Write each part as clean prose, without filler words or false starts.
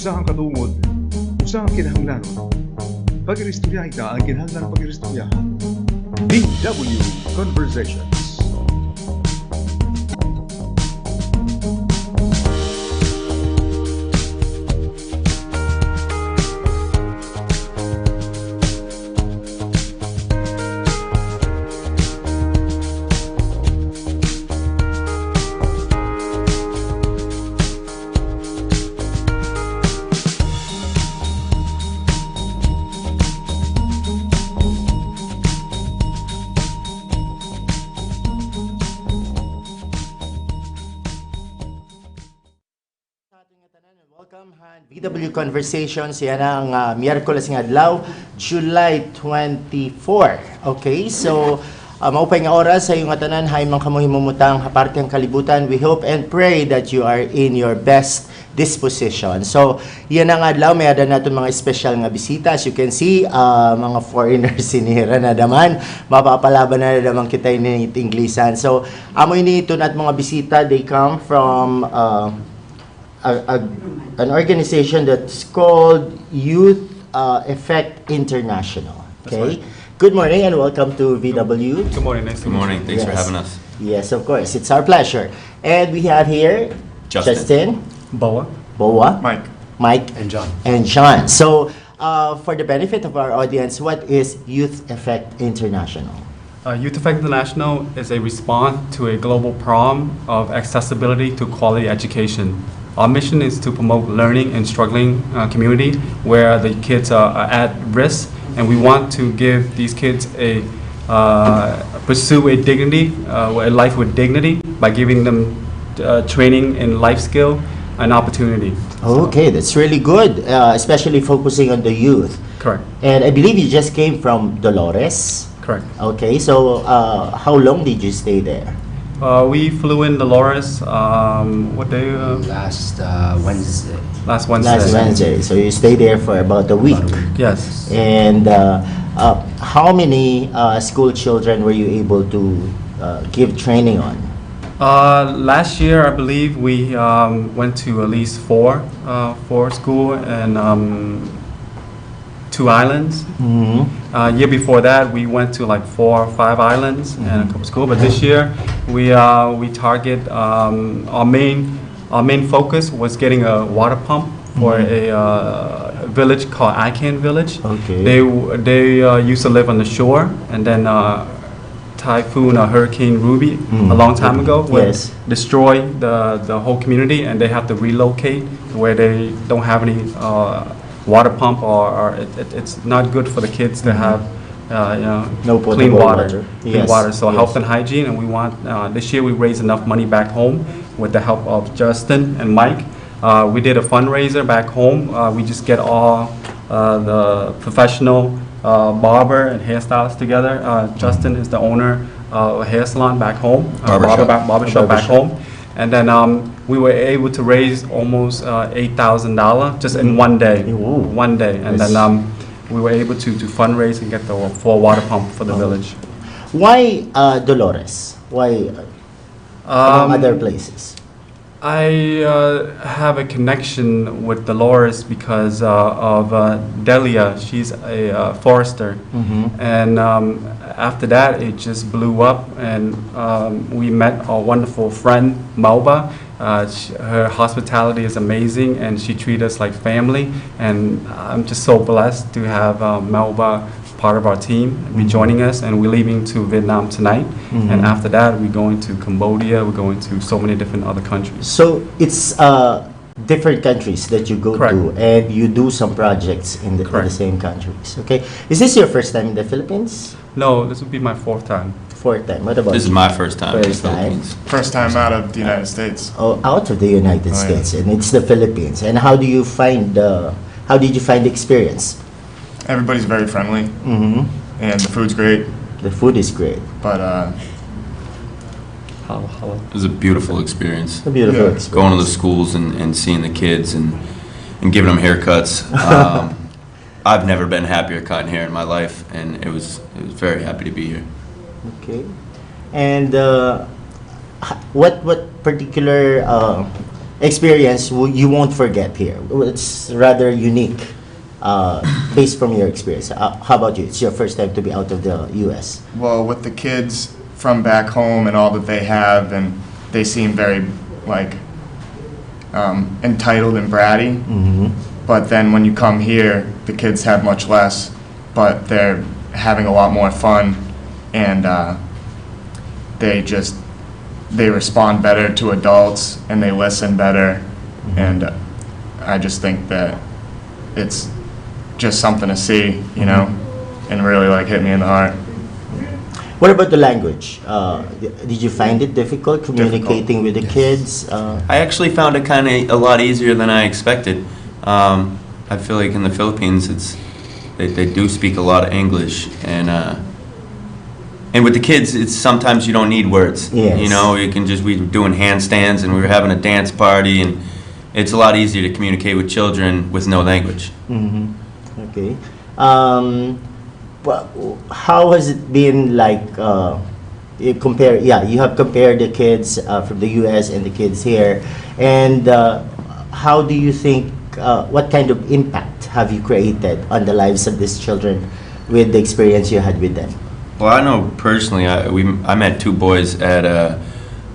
Usahang katungod, usahang kinahanglanon. Pag-iristoryahan ka ang kinahanglan pag-iristoryahan. VW Conversations. Welcome han VW Conversations. Yan ang Miyerkules nga adlaw, July 24. Okay, so maupay nga oras sa iyong tanan, hay mga kamuhimumutang haparte ang kalibutan. We hope and pray that you are in your best disposition. So, yan ang adlaw, may ada natin mga special nga bisita. As you can see, mga foreigners sinira na naman. Mapapalaban na naman kita in Inglesan. So, amoy ni ito nat mga bisita, they come from an organization that's called Youth Effect International. Okay. Right. Good morning and welcome to VW. Good morning. Nice to meet you. Good morning. Thanks for having us. Yes, of course. It's our pleasure. And we have here Justin, Boa, Mike, and John. So, for the benefit of our audience, what is Youth Effect International? Youth Effect International is a response to a global problem of accessibility to quality education. Our mission is to promote learning in struggling community where the kids are at risk, and we want to give these kids a pursue a dignity, a life with dignity by giving them training in life skill and opportunity. Okay, that's really good, especially focusing on the youth. Correct. And I believe you just came from Dolores. Correct. Okay, so how long did you stay there? We flew in Dolores, what day? Last Wednesday. Last Wednesday. Last Wednesday. So you stayed there for about a week. Yes. And how many school children were you able to give training on? Last year, I believe we went to at least four school and 2 islands. Mm-hmm. Year before that, we went to like 4 or 5 islands and a couple schools. But this year, we target our main focus was getting a water pump for a village called Ican Village. Okay. They used to live on the shore, and then Typhoon or Hurricane Ruby a long time ago destroyed the whole community, and they have to relocate where they don't have any water pump, or it's not good for the kids to have clean water. So health and hygiene, and we want this year we raised enough money back home with the help of Justin and Mike. We did a fundraiser back home. We just get all the professional barber and hairstylists together. Justin is the owner of a hair salon back home, barbershop back home. And then we were able to raise almost $8,000 just in one day. One day. And then we were able to fundraise and get the 4 water pump for the village. Why Dolores? Why among other places? I have a connection with Dolores because of Delia. She's a forester, and after that it just blew up, and we met our wonderful friend Melba. Her hospitality is amazing, and she treats us like family, and I'm just so blessed to have Melba part of our team be joining us, and we're leaving to Vietnam tonight, and after that we're going to Cambodia, we're going to so many different other countries. So it's different countries that you go to, and you do some projects in the same countries. Okay, is this your first time in the Philippines? No, this would be my 4th time. 4th time. What about This is my first time in the First time. Philippines. First time out of the United States. Oh, out of the United States, and it's the Philippines. And how did you find the experience? Everybody's very friendly, Mm-hmm. and the food's great. The food is great. But It was a beautiful experience. A beautiful Yeah. experience. Going to the schools and seeing the kids and giving them haircuts. I've never been happier cutting hair in my life, and it was very happy to be here. Okay. And what particular experience you won't forget here? It's rather unique, based from your experience. How about you? It's your first time to be out of the U.S. Well, with the kids from back home and all that they have, and they seem very like entitled and bratty. Mm-hmm. But then when you come here, the kids have much less, but they're having a lot more fun, and they respond better to adults, and they listen better, and I just think that it's just something to see, you know, and really like hit me in the heart. What about the language? Did you find it difficult communicating with the kids? I actually found it kind of a lot easier than I expected. I feel like in the Philippines, they do speak a lot of English, and with the kids, it's sometimes you don't need words. Yes. You know, you can just, we were doing handstands and we were having a dance party, and it's a lot easier to communicate with children with no language. Mm-hmm. Okay. Well, how has it been like? You compare, yeah, you have compared the kids from the U.S. and the kids here, and how do you think? What kind of impact have you created on the lives of these children with the experience you had with them? Well, I know personally, I met two boys at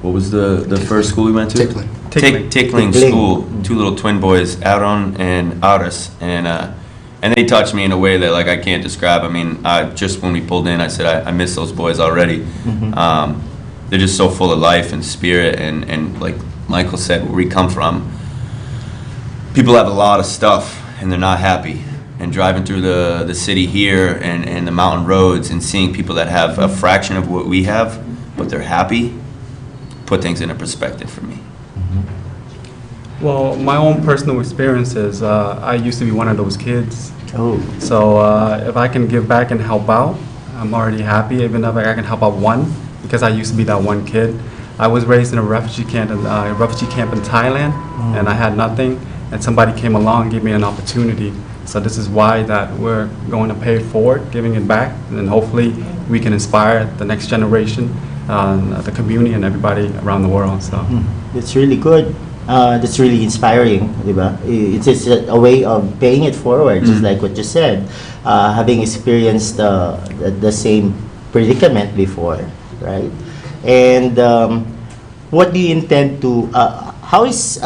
what was the first school we went to? Tickling. Tickling Tickling. School. Two little twin boys, Aaron and Aris, and they touched me in a way that like I can't describe. I mean, just when we pulled in, I said I miss those boys already. Mm-hmm. They're just so full of life and spirit, and like Michael said, where we come from, people have a lot of stuff and they're not happy. And driving through the city here and the mountain roads and seeing people that have a fraction of what we have, but they're happy, put things into perspective for me. Well, my own personal experience is I used to be one of those kids. Oh. So if I can give back and help out, I'm already happy, even if I can help out one, because I used to be that one kid. I was raised in a refugee camp in Thailand, and I had nothing, and somebody came along and gave me an opportunity. So this is why that we're going to pay it forward, giving it back, and then hopefully we can inspire the next generation, the community, and everybody around the world. So That's really good. That's really inspiring, diba? It's just a way of paying it forward, just like what you said, having experienced the same predicament before, right? And what do you intend to? How is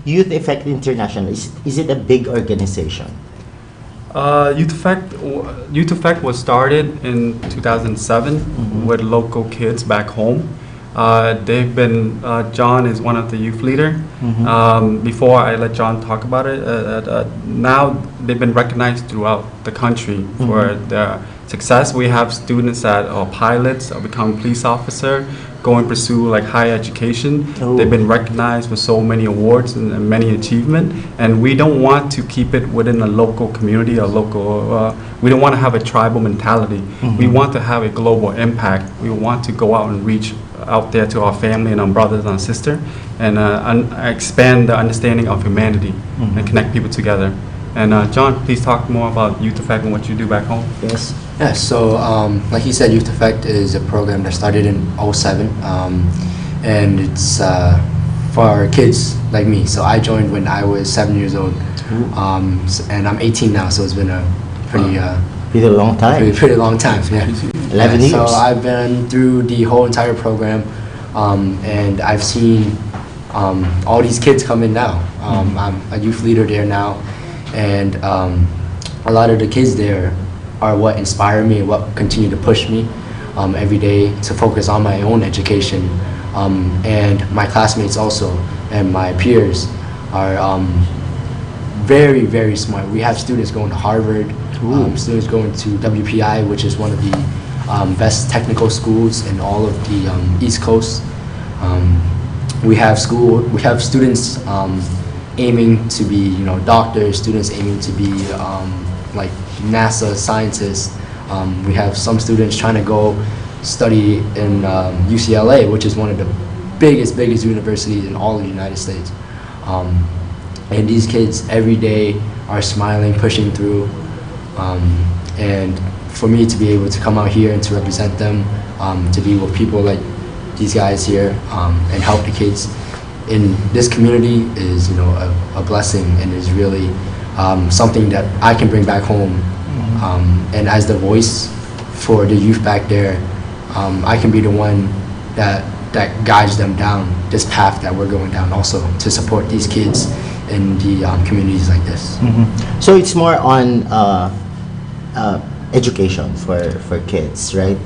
Youth Effect International? Is it a big organization? Youth Effect was started in 2007 with local kids back home. They've been, John is one of the youth leader. Before I let John talk about it, now they've been recognized throughout the country for their success. We have students that are pilots, or become police officer, go and pursue like higher education. Oh. They've been recognized with so many awards and many achievement. And we don't want to keep it within a local community or local. We don't want to have a tribal mentality. We want to have a global impact. We want to go out and reach out there to our family and our brothers and our sisters, and expand the understanding of humanity and connect people together. And John, please talk more about Youth Effect and what you do back home. Yes. Yeah, so like he said, Youth Effect is a program that started in '07, and it's for kids like me. So I joined when I was 7 years old, and I'm 18 now, so it's been a pretty Pretty long time. pretty long time. Yeah, 11 years. So I've been through the whole entire program, and I've seen all these kids come in now. I'm a youth leader there now, and a lot of the kids there are what inspire me, what continue to push me every day to focus on my own education. And my classmates also, and my peers are very, very smart. We have students going to Harvard, students going to WPI, which is one of the best technical schools in all of the East Coast. We have students aiming to be, doctors, students aiming to be like NASA scientists. We have some students trying to go study in UCLA, which is one of the biggest universities in all of the United States. And these kids every day are smiling, pushing through. And for me to be able to come out here and to represent them, to be with people like these guys here, and help the kids, in this community is, you know, a blessing, and is really something that I can bring back home. And as the voice for the youth back there, I can be the one that guides them down this path that we're going down, also to support these kids in the communities like this. So it's more on education for kids, right?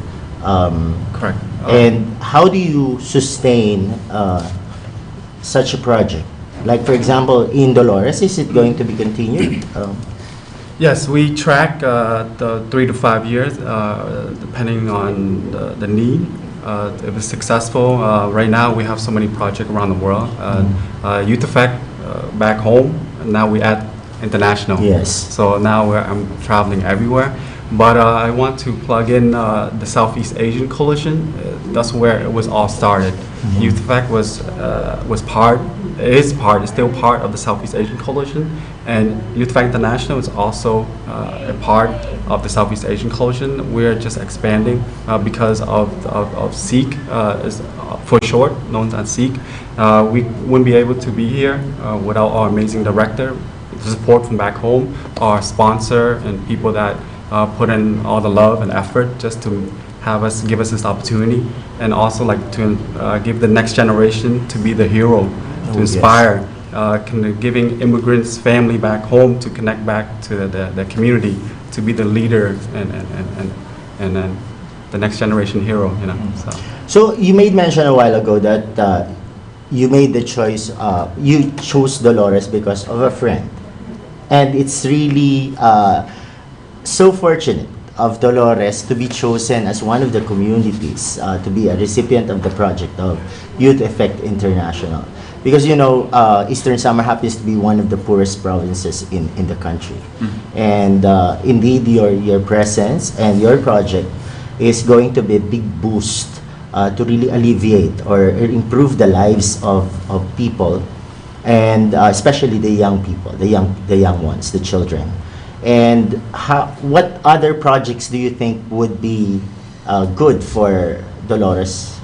Correct. And how do you sustain such a project? Like, for example, in Dolores, is it going to be continued? Yes, we track the 3 to 5 years, depending on the need. If it's successful, right now we have so many projects around the world. Youth Effect back home, and now we add international. Yes. So now I'm traveling everywhere. But I want to plug in the Southeast Asian Coalition. That's where it was all started. Youth Effect is still part of the Southeast Asian Coalition, and Youth Effect International is also a part of the Southeast Asian Coalition. We're just expanding because of SEEK, is for short, known as SEEK. We wouldn't be able to be here without our amazing director, the support from back home, our sponsor, and people that put in all the love and effort just to give us this opportunity, and also like to give the next generation to be the hero, to inspire, giving immigrants family back home to connect back to the community, to be the leader and then the next generation hero, you know. So you made mention a while ago that you made the choice, you chose Dolores because of a friend, and it's really so fortunate of Dolores to be chosen as one of the communities to be a recipient of the project of Youth Effect International. Because, you know, Eastern Samar happens to be one of the poorest provinces in the country. And indeed, your presence and your project is going to be a big boost to really alleviate or improve the lives of people, and especially the young people, the young ones, the children. And what other projects do you think would be good for Dolores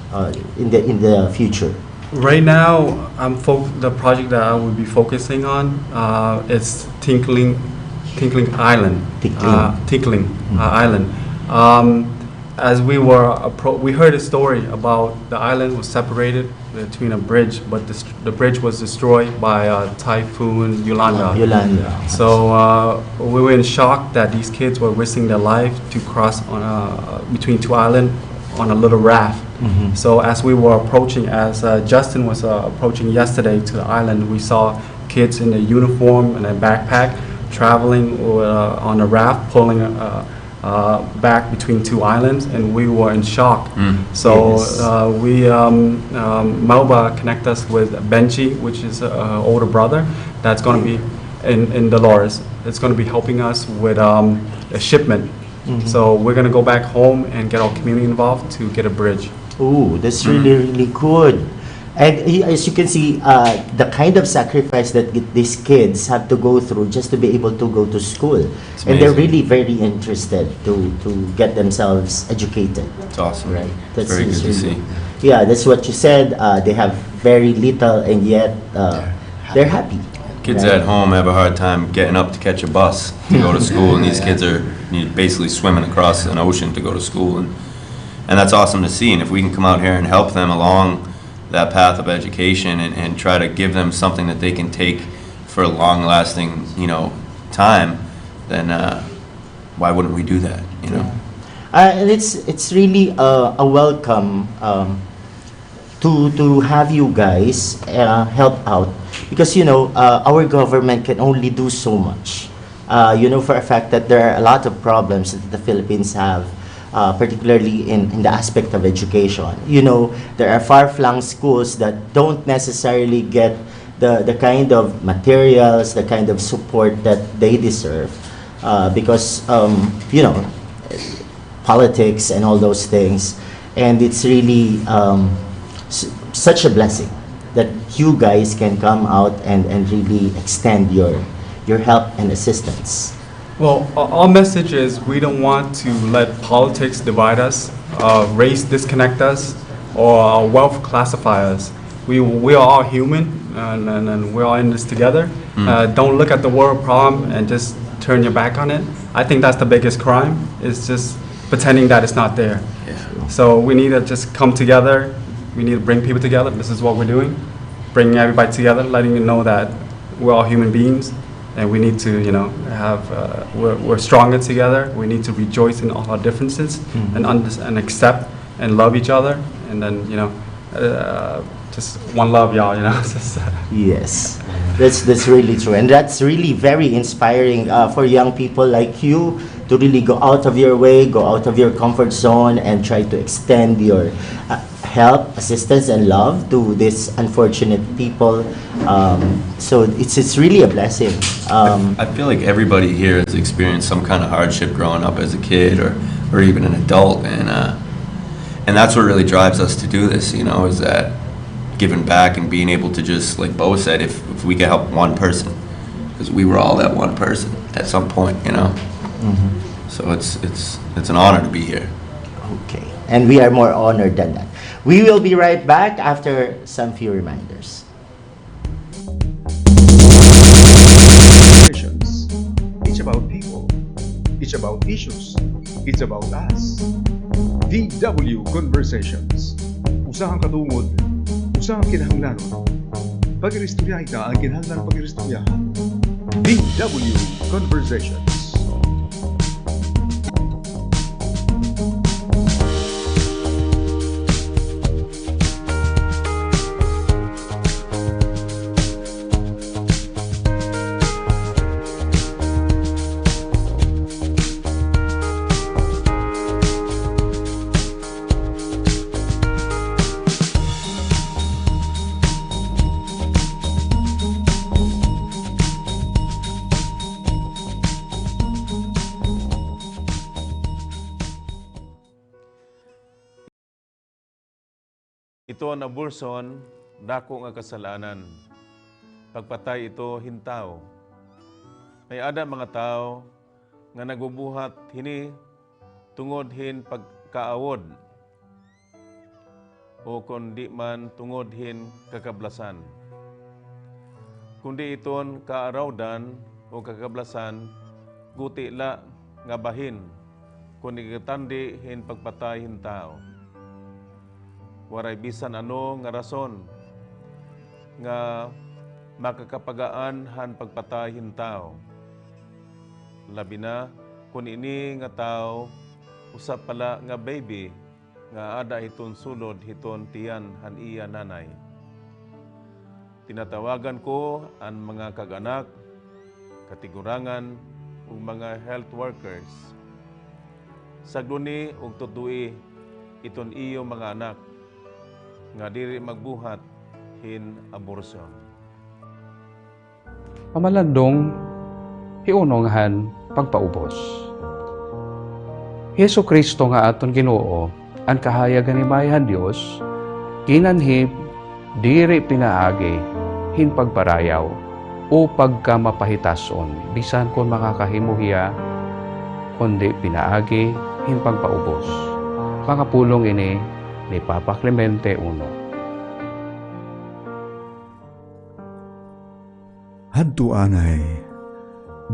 in the future? Right now, the project that I will be focusing on is Tinkling Island. Tinkling Island. As we heard a story about the island was separated between a bridge, but the bridge was destroyed by Typhoon Yolanda. So we were in shock that these kids were risking their life to cross between two islands on a little raft. So as we were approaching, as Justin was approaching yesterday to the island, we saw kids in a uniform and a backpack traveling on a raft, pulling back between two islands, and we were in shock. So Melba connect us with Benji, which is an older brother that's going to be in Dolores. It's going to be helping us with a shipment. So we're going to go back home and get our community involved to get a bridge. Ooh, that's really good. And as you can see, the kind of sacrifice that these kids have to go through just to be able to go to school. And they're really very interested to get themselves educated. It's awesome. Right? That's very good to see. Yeah, that's what you said. They have very little, and yet they're happy. Kids right? at home have a hard time getting up to catch a bus to go to school, and these kids are basically swimming across an ocean to go to school. And that's awesome to see. And if we can come out here and help them along that path of education and try to give them something that they can take for a long-lasting, time, then why wouldn't we do that, And it's really a welcome to have you guys help out, because our government can only do so much. For a fact that there are a lot of problems that the Philippines have. Particularly in the aspect of education. There are far-flung schools that don't necessarily get the kind of materials, the kind of support that they deserve because, politics and all those things. And it's really such a blessing that you guys can come out and really extend your help and assistance. Well, our message is we don't want to let politics divide us, race disconnect us, or wealth classify us. we are all human, and we're all in this together. Don't look at the world problem and just turn your back on it. I think that's the biggest crime, is just pretending that it's not there. Yeah. So we need to just come together. We need to bring people together. This is what we're doing, bringing everybody together, letting you know that we're all human beings, and we need to, have we're stronger together. We need to rejoice in all our differences and accept and love each other, and then just one love, y'all. Yes, that's really true, and that's really very inspiring for young people like you to really go out of your way, go out of your comfort zone, and try to extend your help, assistance, and love to these unfortunate people. So it's really a blessing. I feel like everybody here has experienced some kind of hardship growing up as a kid or even an adult, and that's what really drives us to do this, is that giving back and being able to just, like Bo said, if we could help one person, because we were all that one person at some point, So it's an honor to be here. Okay, and we are more honored than that. We will be right back after some few reminders. Conversations. It's about people. It's about issues. It's about us. VW Conversations. Usahang katungod. Usahang kinahanglanon. Pag-iristorya ita ang kinahanglan pag-iristoryahan. VW Conversations. Ito ang abortion, dako nga kasalanan. Pagpatay ito hintaw. May ada mga tao nga nagubuhat hini tungod hin pagkaawod o kundi man tungod hin kakablasan. Kundi iton kaarawdan o kakablasan, guti la nga bahin kundi katandi hin pagpatay hintaw. Waray bisan ano nga rason nga makakapagaan han pagpatahin tao. Labi na kung ini nga tao usap pala nga baby nga ada hiton sulod hiton tiyan han iya nanay. Tinatawagan ko ang mga kaganak, katigurangan ug mga health workers. Sagduni ug tutui iton iyo mga anak nga diri magbuhat hin abortion. Pamalandong hiunonghan pagpaubos. Hesu Kristo nga aton Ginoo ang kahayagan ni Bayan Dios kinanhib diri pinaagi hin pagparayaw o pagkamapahitason bisan kon makakahimuhiya kundi pinaagi hin pagpaubos. Makapulong ini ni Papa Clemente I. Hadto anay,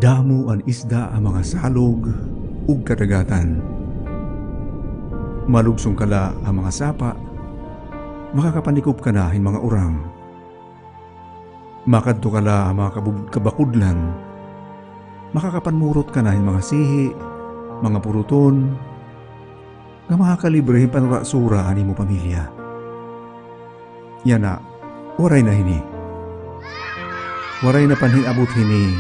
damo ang isda ang mga salog ug kadagatan. Malugsong kala ang mga sapa, makakapanikop ka na hin mga urang. Makadto kala ang mga kabakudlan, makakapanmurot ka na hin mga sihi, mga puruton, nga makakalibre panurasura ani mo pamilya. Yana, waray na hini. Waray na panhinabot hini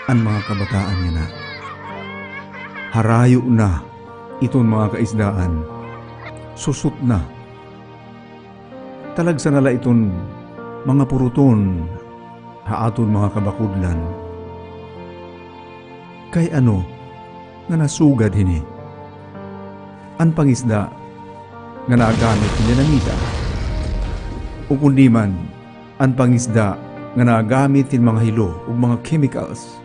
ang mga kabataan niya na. Harayo na iton mga kaisdaan. Susot na. Talagsa nala iton mga puruton haaton mga kabakudlan. Kay ano nga nasugad hini? Ang pangisda nga naagamit nila ng ita. O kundi man, ang pangisda nga naagamit ng mga hilo o mga chemicals.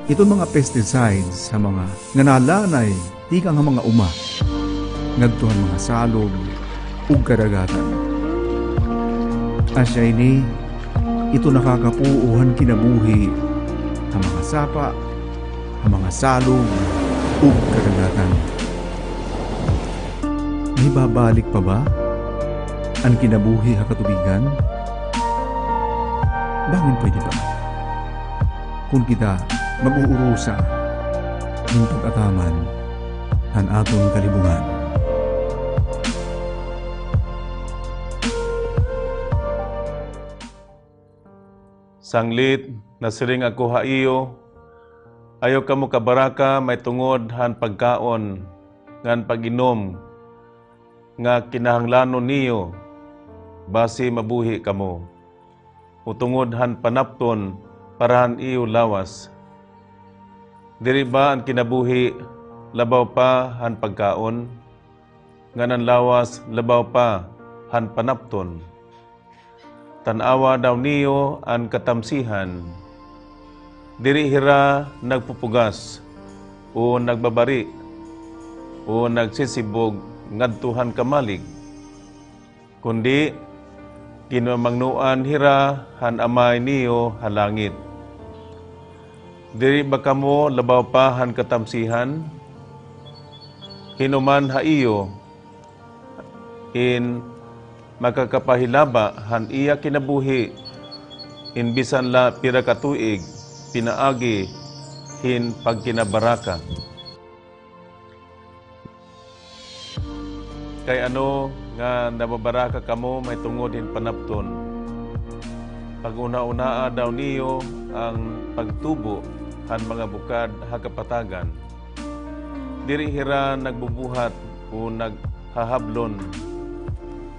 Itong mga pesticides sa mga nga nalanay di ka nga mga uma. Ngadtuhan mga salog o karagatan. Asya ini, ito nakakapuuhan kinabuhi ang mga sapa, ang mga salong, ug kagagatan. May babalik pa ba ang kinabuhi ha katubigan? Bangon pwede ba? Kung kita mag-uurusa ng pag-ataman ang atong kalibungan. Sanglit na siring ako haiyo, ayaw kamo kabaraka may tungod han pagkaon, ngan pag-inom, nga kinahanglanon niyo, basi mabuhi kamo. Utungod han panapton, parahan iyo lawas. Diri ba ang kinabuhi, labaw pa han pagkaon, nganan lawas, labaw pa han panapton. Tanawa daw niyo ang katamsihan, diri hira nagpupugas, o nagbabari, o nagsisibog ngadtuhan kamalig, kundi kinamangnuan hira han amay niyo halangit. Diri ba kamo labaw pa han katamsihan? Hinuman haiyo in makakapahilaba han iya kinabuhi in bisan la pira ka tuig pinaagi hin pagkinabaraka. Kay ano nga nababaraka kamo may tungod hin panapton. Pag-una-unaa daw niyo ang pagtubo han mga bukad hakapatagan. Diri hira nagbubuhat o naghahablon,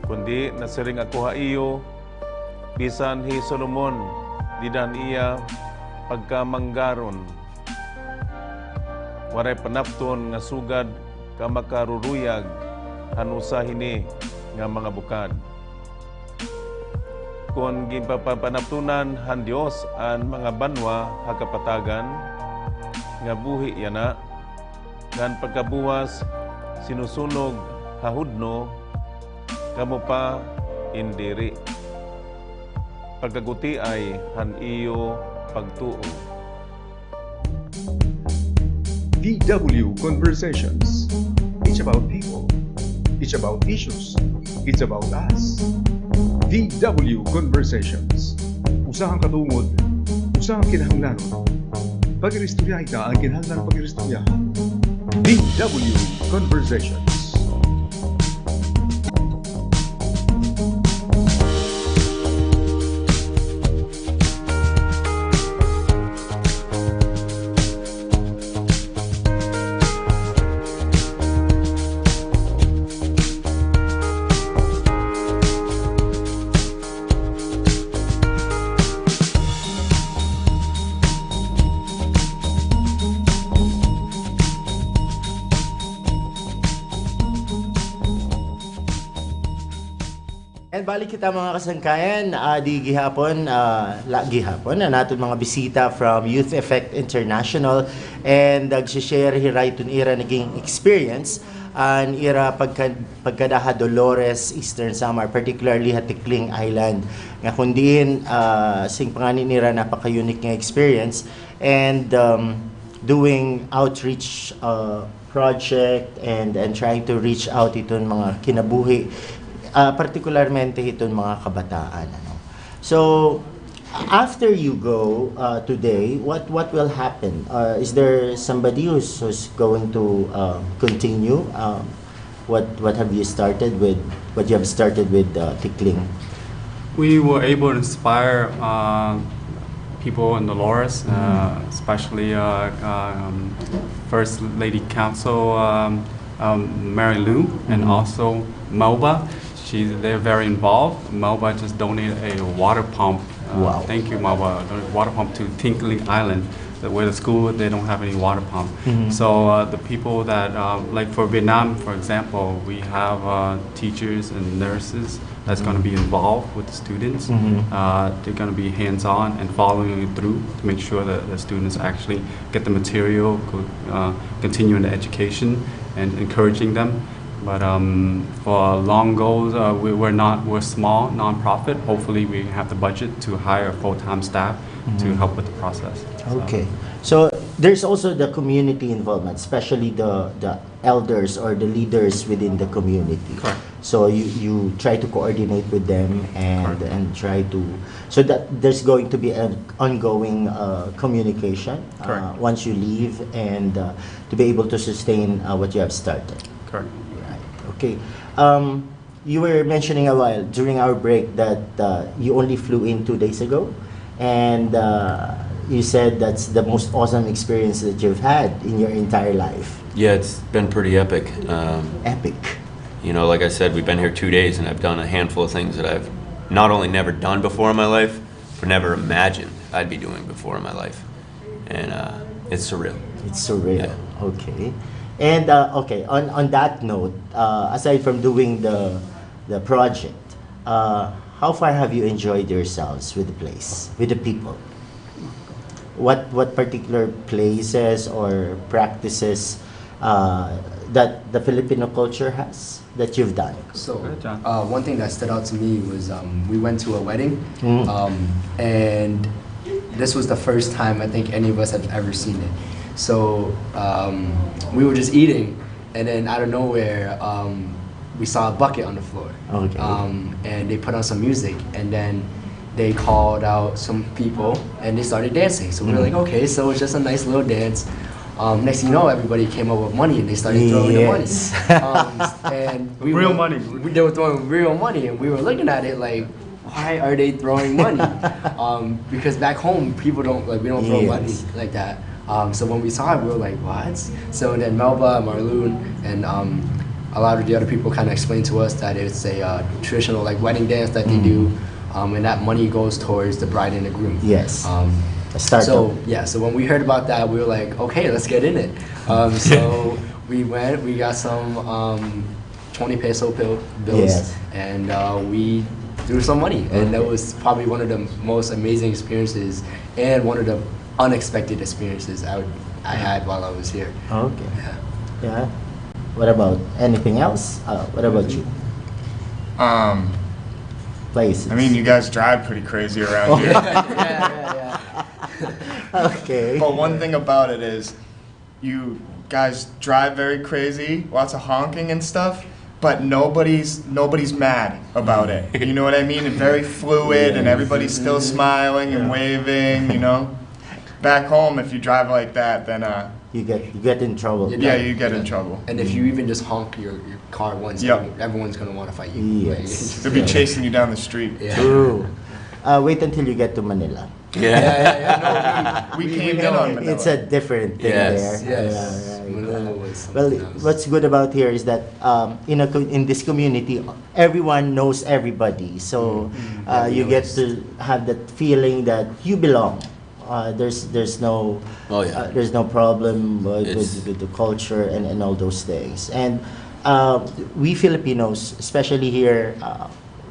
kundi nasiring ako haiyo, bisan hi Solomon, didan iya pagkamanggaron. Waray panapton nga sugad ka makaruruyag hanusa hini nga mga bukad. Kung gipapanaptunan han Dios ang mga banwa hakapatagan, nga buhi yana, ngan pagkabuwas sinusunog hahudno, kamo pa indiri. Pagkaguti ay han iyo pagtuo. VW Conversations. It's about people. It's about issues. It's about us. VW Conversations. Usahang katungod, usahang kinahanglanon. Pag-iristorya ita ang kinahanglan pag-iristorya. VW Conversations. And balik kita mga kasangkayan, di gihapon na natin mga bisita from Youth Effect International and nag-share hiray itong ira naging experience an ira pagkadaha Dolores, Eastern Samar, particularly Hatikling Island. Nga kundiin sing panganin nira napaka-unique nga experience and doing outreach project and trying to reach out itong mga kinabuhi. Particularmente itong mga kabataan. So, after you go today, what will happen? Is there somebody who's going to continue? What have you started with? What you have started with Tikling? We were able to inspire people in Dolores, especially First Lady Council Mary Lou, and also Melba. They're very involved. Melba just donated a water pump. Wow. Thank you, Melba. A water pump to Tinkling Island, where the school, they don't have any water pump. Mm-hmm. So the people that, like for Vietnam, for example, we have teachers and nurses that's going to be involved with the students. Mm-hmm. They're going to be hands-on and following it through to make sure that the students actually get the material, continue in the education, and encouraging them. But for long goals, we're small, nonprofit. Hopefully, we have the budget to hire full-time staff to help with the process. So- Okay. So there's also the community involvement, especially the elders or the leaders within the community. Correct. So you try to coordinate with them Correct. and try to, so that there's going to be an ongoing communication Correct. once you leave, and to be able to sustain what you have started. Correct. Right. Okay. You were mentioning a while during our break that you only flew in 2 days ago, and you said that's the most awesome experience that you've had in your entire life. Yeah, it's been pretty epic. Epic. You know, like I said, we've been here 2 days, and I've done a handful of things that I've not only never done before in my life, but never imagined I'd be doing before in my life. And it's surreal. It's surreal. Yeah. Okay. And okay, on that note, aside from doing the project, how far have you enjoyed yourselves with the place, with the people? What particular places or practices that the Filipino culture has that you've done? So, Good job. one thing that stood out to me was we went to a wedding, Mm. and this was the first time I think any of us have ever seen it. So, we were just eating, and then out of nowhere, we saw a bucket on the floor. Okay. And they put on some music, and then they called out some people, and they started dancing. So we were like, okay, so it's just a nice little dance. Next thing you know, everybody came up with money, and they started throwing the money. Yes. And Real money. They were throwing real money, and we were looking at it like, why are they throwing money? Because back home, people don't we don't throw money Yes. like that. So when we saw it, we were like, what? So then Melba, Marloon, and a lot of the other people kind of explained to us that it's a traditional wedding dance that they do, and that money goes towards the bride and the groom. Yes. A startup. So yeah, so when we heard about that, we were like, okay, let's get in it. So we went, we got some 20 peso bills, Yes. and we threw some money, and that was probably one of the most amazing experiences and one of the unexpected experiences I had while I was here. Okay. Yeah. Yeah. What about anything else? What about you? Places. I mean, you guys drive pretty crazy around here. yeah. Okay. But one thing about it is, you guys drive very crazy, lots of honking and stuff, but nobody's mad about it. You know what I mean? And very fluid, and everybody's still smiling and waving. You know, back home, if you drive like that, then You get in trouble. yeah, you get in trouble. And if you even just honk your car once, Yep. everyone's gonna want to fight you. Yes. They'll be chasing you down the street. Yeah. True. Wait until you get to Manila. Yeah. We came in on Manila. It's a different thing Yes. there. Yes. Yeah, right. Manila was something Well, else. what's good about here is that in this community, everyone knows everybody. So you get to have that feeling that you belong. There's no Oh, yeah. there's no problem It's- with the culture and all those things. And we Filipinos, especially here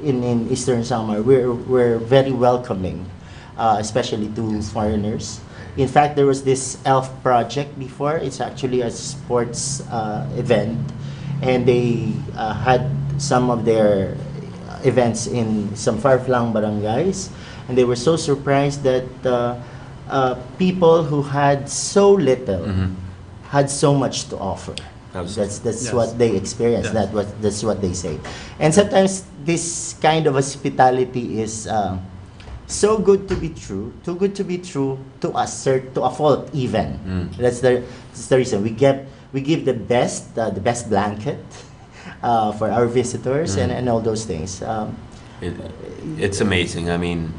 in Eastern Samar, we're very welcoming, especially to foreigners. In fact, there was this ELF project before. It's actually a sports event, and they had some of their events in some far-flung barangays, and they were so surprised that people who had so little had so much to offer. Absolutely. That's Yes. what they experienced. Yes. That's what they say. And sometimes this kind of hospitality is so good to be true, too good to be true to a fault even. That's the reason we give the best blanket for our visitors and all those things. It's amazing. I mean,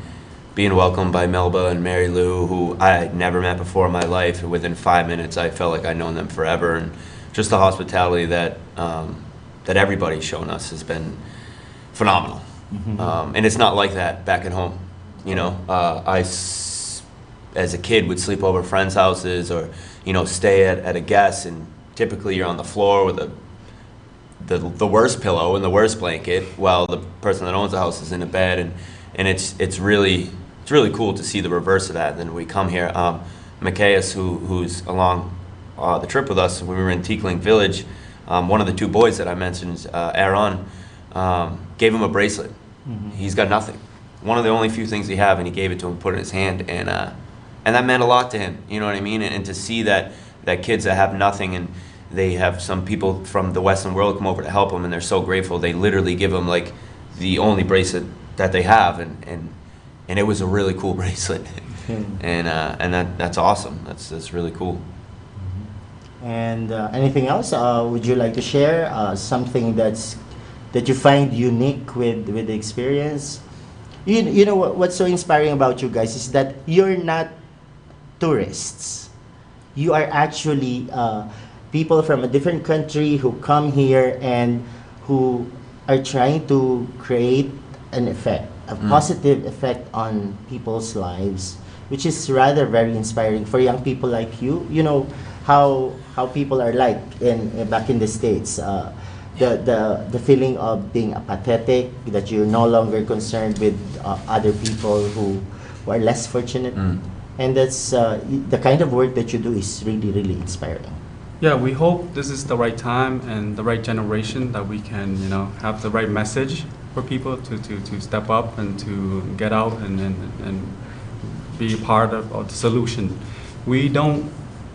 being welcomed by Melba and Mary Lou, who I had never met before in my life, and within 5 minutes I felt like I'd known them forever. And just the hospitality that everybody's shown us has been phenomenal. And it's not like that back at home. You know, as a kid, would sleep over friends' houses or, stay at a guest, and typically you're on the floor with the worst pillow and the worst blanket, while the person that owns the house is in a bed, and it's really cool to see the reverse of that. Then we come here, Macias, who's along the trip with us, when we were in Teakling Village, one of the two boys that I mentioned, Aaron, gave him a bracelet. He's got nothing. One of the only few things he have, and he gave it to him, put it in his hand, and that meant a lot to him. You know what I mean? And to see that kids that have nothing, and they have some people from the Western world come over to help them, and they're so grateful. They literally give them like the only bracelet that they have, and it was a really cool bracelet. And that's awesome. That's really cool. And anything else? Would you like to share something that you find unique with the experience? You know what's so inspiring about you guys is that you're not tourists. You are actually people from a different country who come here and who are trying to create an effect, a positive effect on people's lives, which is rather very inspiring for young people like you. You know how people are like back in the States. The feeling of being apathetic, that you're no longer concerned with other people who are less fortunate. And that's the kind of work that you do is really, really inspiring. Yeah, we hope this is the right time and the right generation that we can, have the right message for people to step up and to get out and be part of the solution. We don't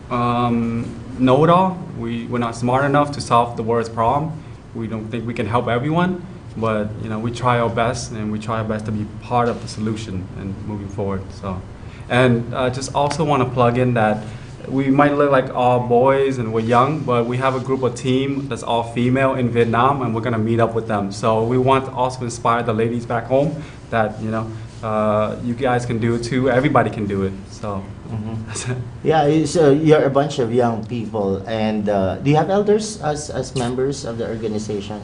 know it all. We're not smart enough to solve the world's problem. We don't think we can help everyone, but we try our best, and we try our best to be part of the solution and moving forward. So, and just also want to plug in that we might look like all boys and we're young, but we have a group of team that's all female in Vietnam, and we're gonna meet up with them. So we want to also inspire the ladies back home that you guys can do it too. Everybody can do it. So. That's it. Yeah, so you're a bunch of young people, and do you have elders as members of the organization?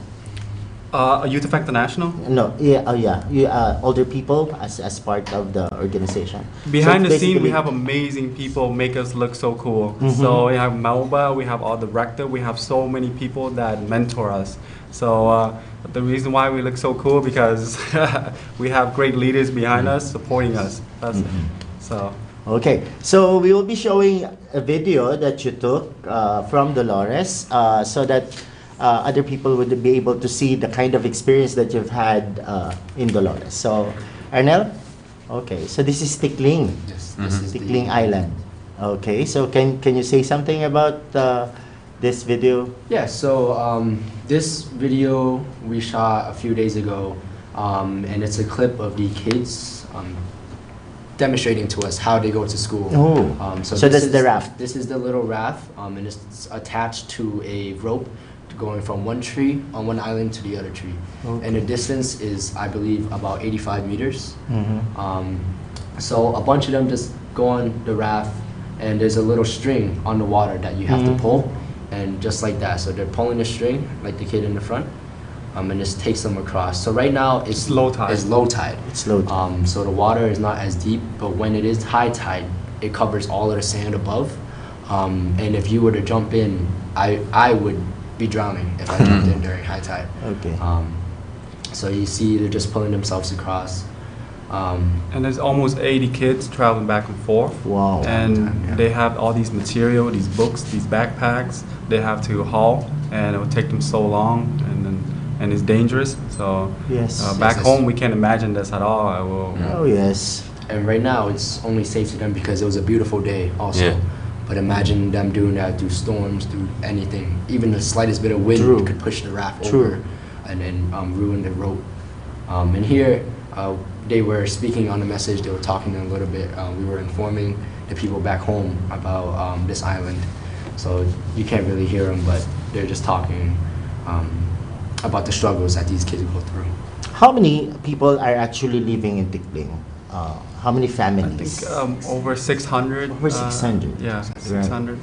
Youth Effect International? No, yeah, oh yeah, you older people as part of the organization. Behind So the scene, we basically- have amazing people make us look so cool. So we have Melba, we have our director, we have so many people that mentor us. So the reason why we look so cool because we have great leaders behind us supporting us. That's it. So. Okay, so we will be showing a video that you took from Dolores so that other people would be able to see the kind of experience that you've had in Dolores. So, Arnel? Okay, so this is Tikling. Yes, this is Tikling the Island. Okay, so can you say something about this video? Yeah, so this video we shot a few days ago, and it's a clip of the kids demonstrating to us how they go to school. Oh, so this that's is the raft. This is the little raft, and it's attached to a rope going from one tree on one island to the other tree. Okay. And the distance is, I believe, about 85 meters. So a bunch of them just go on the raft, and there's a little string on the water that you have to pull, and just like that. So they're pulling the string, like the kid in the front, and this takes them across. So right now it's low tide. It's low tide. It's low tide. So the water is not as deep, but when it is high tide, it covers all of the sand above. And if you were to jump in, I would be drowning if I jumped in during high tide. Okay. So you see they're just pulling themselves across. And there's almost 80 kids traveling back and forth. Wow. And Yeah. they have all these material, these books, these backpacks they have to haul, and it would take them so long, and it's dangerous. So Yes. back Yes, home we can't imagine this at all. I will. Oh yes. And right now it's only safe to them because it was a beautiful day also. Yeah. But imagine them doing that through storms, through anything. Even the slightest bit of wind True. could push the raft True. over and then ruin the rope. And here they were speaking on the message, they were talking a little bit. We were informing the people back home about this island. So you can't really hear them, but they're just talking about the struggles that these kids go through. How many people are actually living in Tikling? How many I families? think over 600. Over 600. Yeah, 600.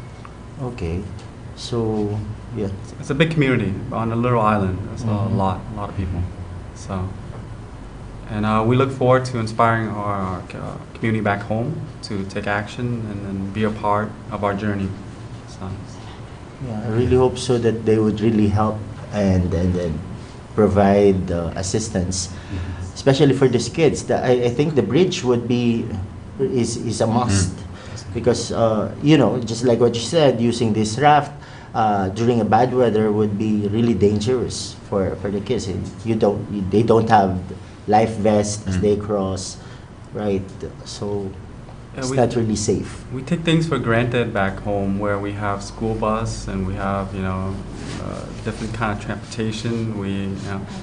Okay, so yeah. It's a big community on a little island. It's a lot of people. So, and we look forward to inspiring our community back home to take action and then be a part of our journey. So, Yeah, I really hope so that they would really help and provide assistance, especially for these kids. I think the bridge would be is a must because just like what you said, using this raft, during a bad weather would be really dangerous for the kids. They don't have life vests as they cross, right? So Yeah, it's we- not really safe. We take things for granted back home where we have school bus and we have, different kind of transportation.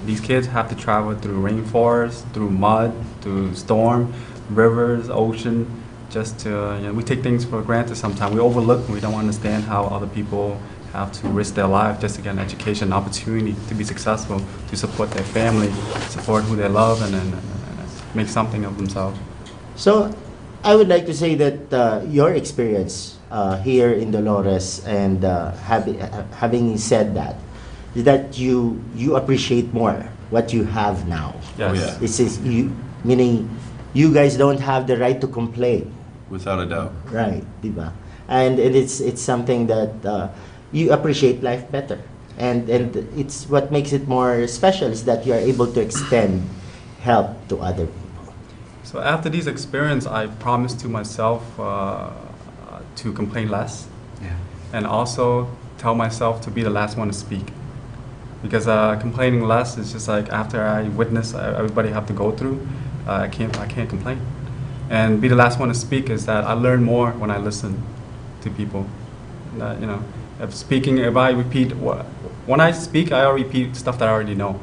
These kids have to travel through rainforest, through mud, through storm, rivers, ocean, just to, we take things for granted sometimes. We overlook, we don't understand how other people have to risk their life just to get an education, opportunity to be successful, to support their family, support who they love, and then make something of themselves. So I would like to say that your experience here in Dolores and having said that, is that you appreciate more what you have now. Yes. Oh, yeah. This is you, meaning you guys don't have the right to complain, Without a doubt. right? Diba? And it's something that you appreciate life better, and it's what makes it more special is that you are able to extend help to other people. So after these experience, I promised to myself to complain less, Yeah. and also tell myself to be the last one to speak. Because complaining less is just like after I witness everybody have to go through, I can't complain. And be the last one to speak is that I learn more when I listen to people. That, if I repeat when I speak, I repeat stuff that I already know.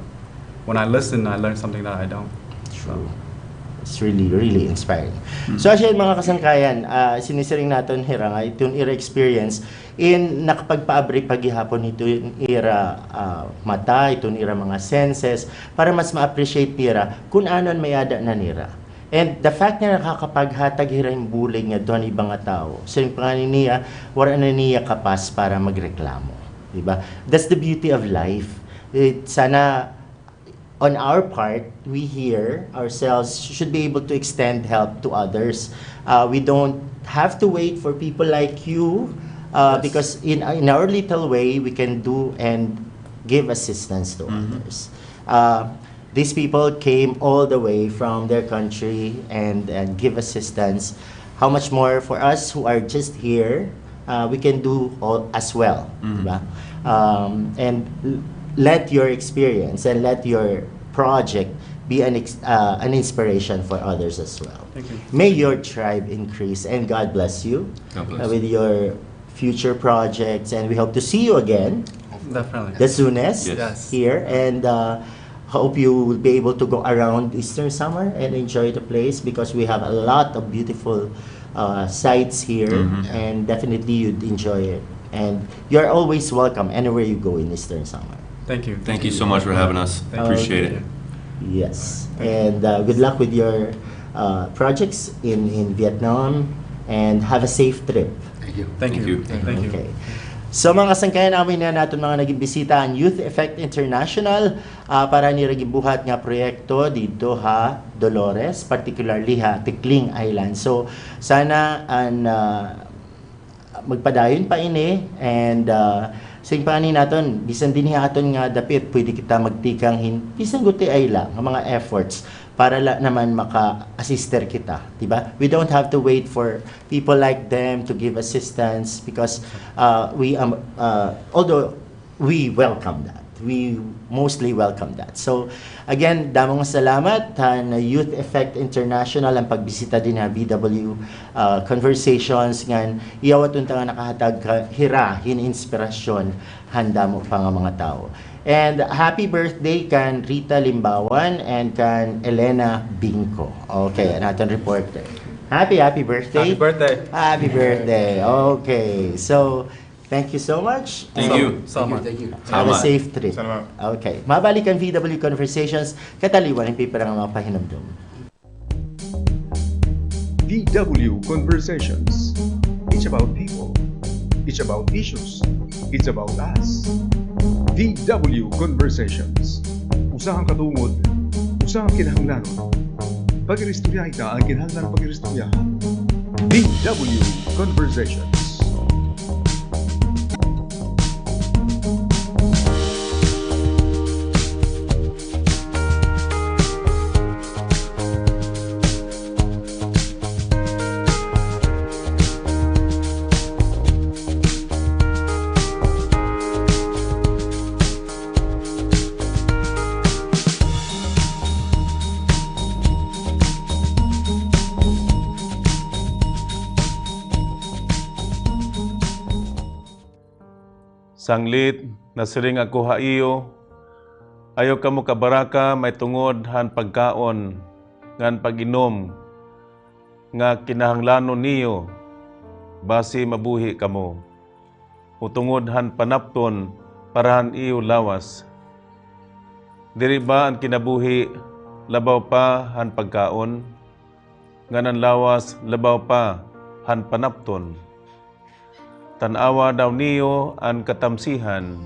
When I listen, I learn something that I don't. True. It's really, really inspiring. So actually, mga kasangkayan, sinisiring natin nga itong era experience in nakapagpaabri paghihapon ito yung era mata, itong era mga senses, para mas ma-appreciate nira kung anon mayada na nira. And the fact na nakakapaghatag hira yung bulig nga doon ibang nga tao, so yung panganin niya, wala na niya kapas para magreklamo. Diba? That's the beauty of life. Sana on our part, we here ourselves should be able to extend help to others. We don't have to wait for people like you, because in our little way, we can do and give assistance to others. These people came all the way from their country and give assistance. How much more for us who are just here, we can do all as well. Diba? And let your experience and let your project be an inspiration for others as well. Thank you. May your tribe increase and God bless you God bless. with your future projects, and we hope to see you again Definitely. the soonest Yes. here, and hope you will be able to go around Eastern Summer and enjoy the place, because we have a lot of beautiful sites here, and definitely you'd enjoy it. And you're always welcome anywhere you go in Eastern Summer. Thank you. Thank you so much for having us. Thank you. Appreciate it. Yes, and good luck with your projects in Vietnam, and have a safe trip. Thank you. Thank Thank you. you. Thank you. Okay. So mga kasangkayan namin na natin mga naging bisita ang Youth Effect International para niragibuhat nga proyekto dito ha Dolores, particularly ha Tikling Island. So sana an magpadayon pa ini, and sing paani naton bisan dinhi aton nga dapit pwede kita magtikang bisan guti ay lang nga mga efforts para naman maka-assister kita, diba? We don't have to wait for people like them to give assistance, because although we welcome that, we mostly welcome that. So again, damong salamat na Youth Effect International ang pagbisita din na BW Conversations ngan iyawat unta nga nakahatag hira inspirasyon handa mo pa nga mga tao. And happy birthday kan Rita Limbawan and kan Elena Binco. Okay, natin reporter. Happy birthday. Happy birthday. Happy birthday. Okay. So, thank you so much. Thank you. Salamat. Thank you. Have a Salamat. safe trip. Salamat. Okay. Mabalik ang VW Conversations. Kataliwan ang paper ng mga pahinamdom. DW Conversations. It's about people. It's about issues. It's about us. DW Conversations. Usahang katungod. Usahang kinahanglanon. Pag-iristorya ita ang kinahanglan pag-iristorya. DW Conversations. Sanglit na siring ako haiyo, ayaw ka mo kabaraka may tungod han pagkaon, ngan pag-inom, nga kinahanglanon niyo, basi mabuhi kamo. Utungod han panapton, parahan iyo lawas. Diri ba ang kinabuhi, labaw pa han pagkaon, nganan lawas, labaw pa han panapton. Tanawa daw niyo ang katamsihan,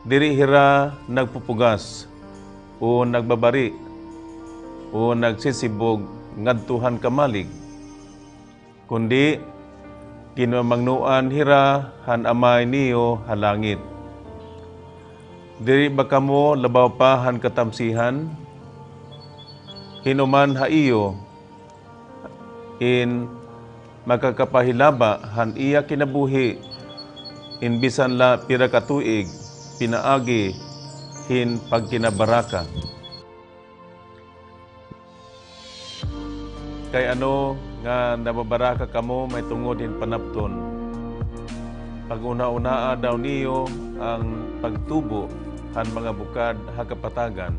diri hira nagpupugas, o nagbabari, o nagsisibog ngadtuhan kamalig, kundi kinamangnuan hira han amay niyo halangit. Diri ba kamo labaw pa han katamsihan? Hinuman haiyo, in makakapahilaba han iya kinabuhi, in bisan la pira ka tuig, pinaagi hin pagkinabaraka. Kay ano nga nababaraka kamo may tungod hin panapton. Pag-una-unaa daw niyo ang pagtubo han mga bukad hakapatagan.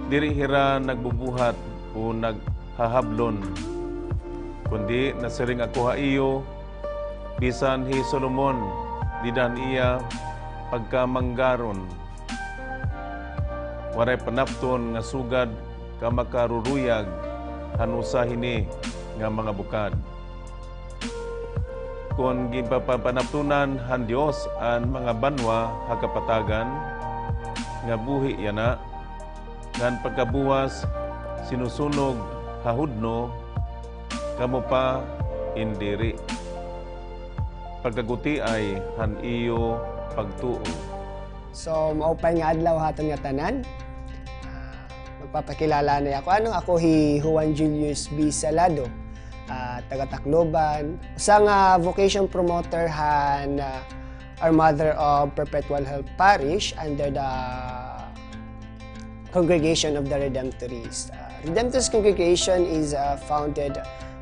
Diri hira nagbubuhat o naghahablon, kundi nasiring ako haiyo, bisan hi Solomon, didan iya pagkamanggaron. Waray panapton nga sugad ka makaruruyag hanusa hini nga mga bukad. Kung gipapanaptunan han Dios ang mga banwa hakapatagan, nga buhi yana, ngan pagkabuwas sinusunog hahudno, kamo pa indiri. Pagkaguti ay han iyo pagtuo. So, maupay nga adlaw haton nga tanan. Magpapakilala na ako. Ako hi Juan Julius B. Salado, taga Tacloban. Isang vocation promoter han our Mother of Perpetual Help Parish under the Congregation of the Redemptorist. Redemptorist Congregation is founded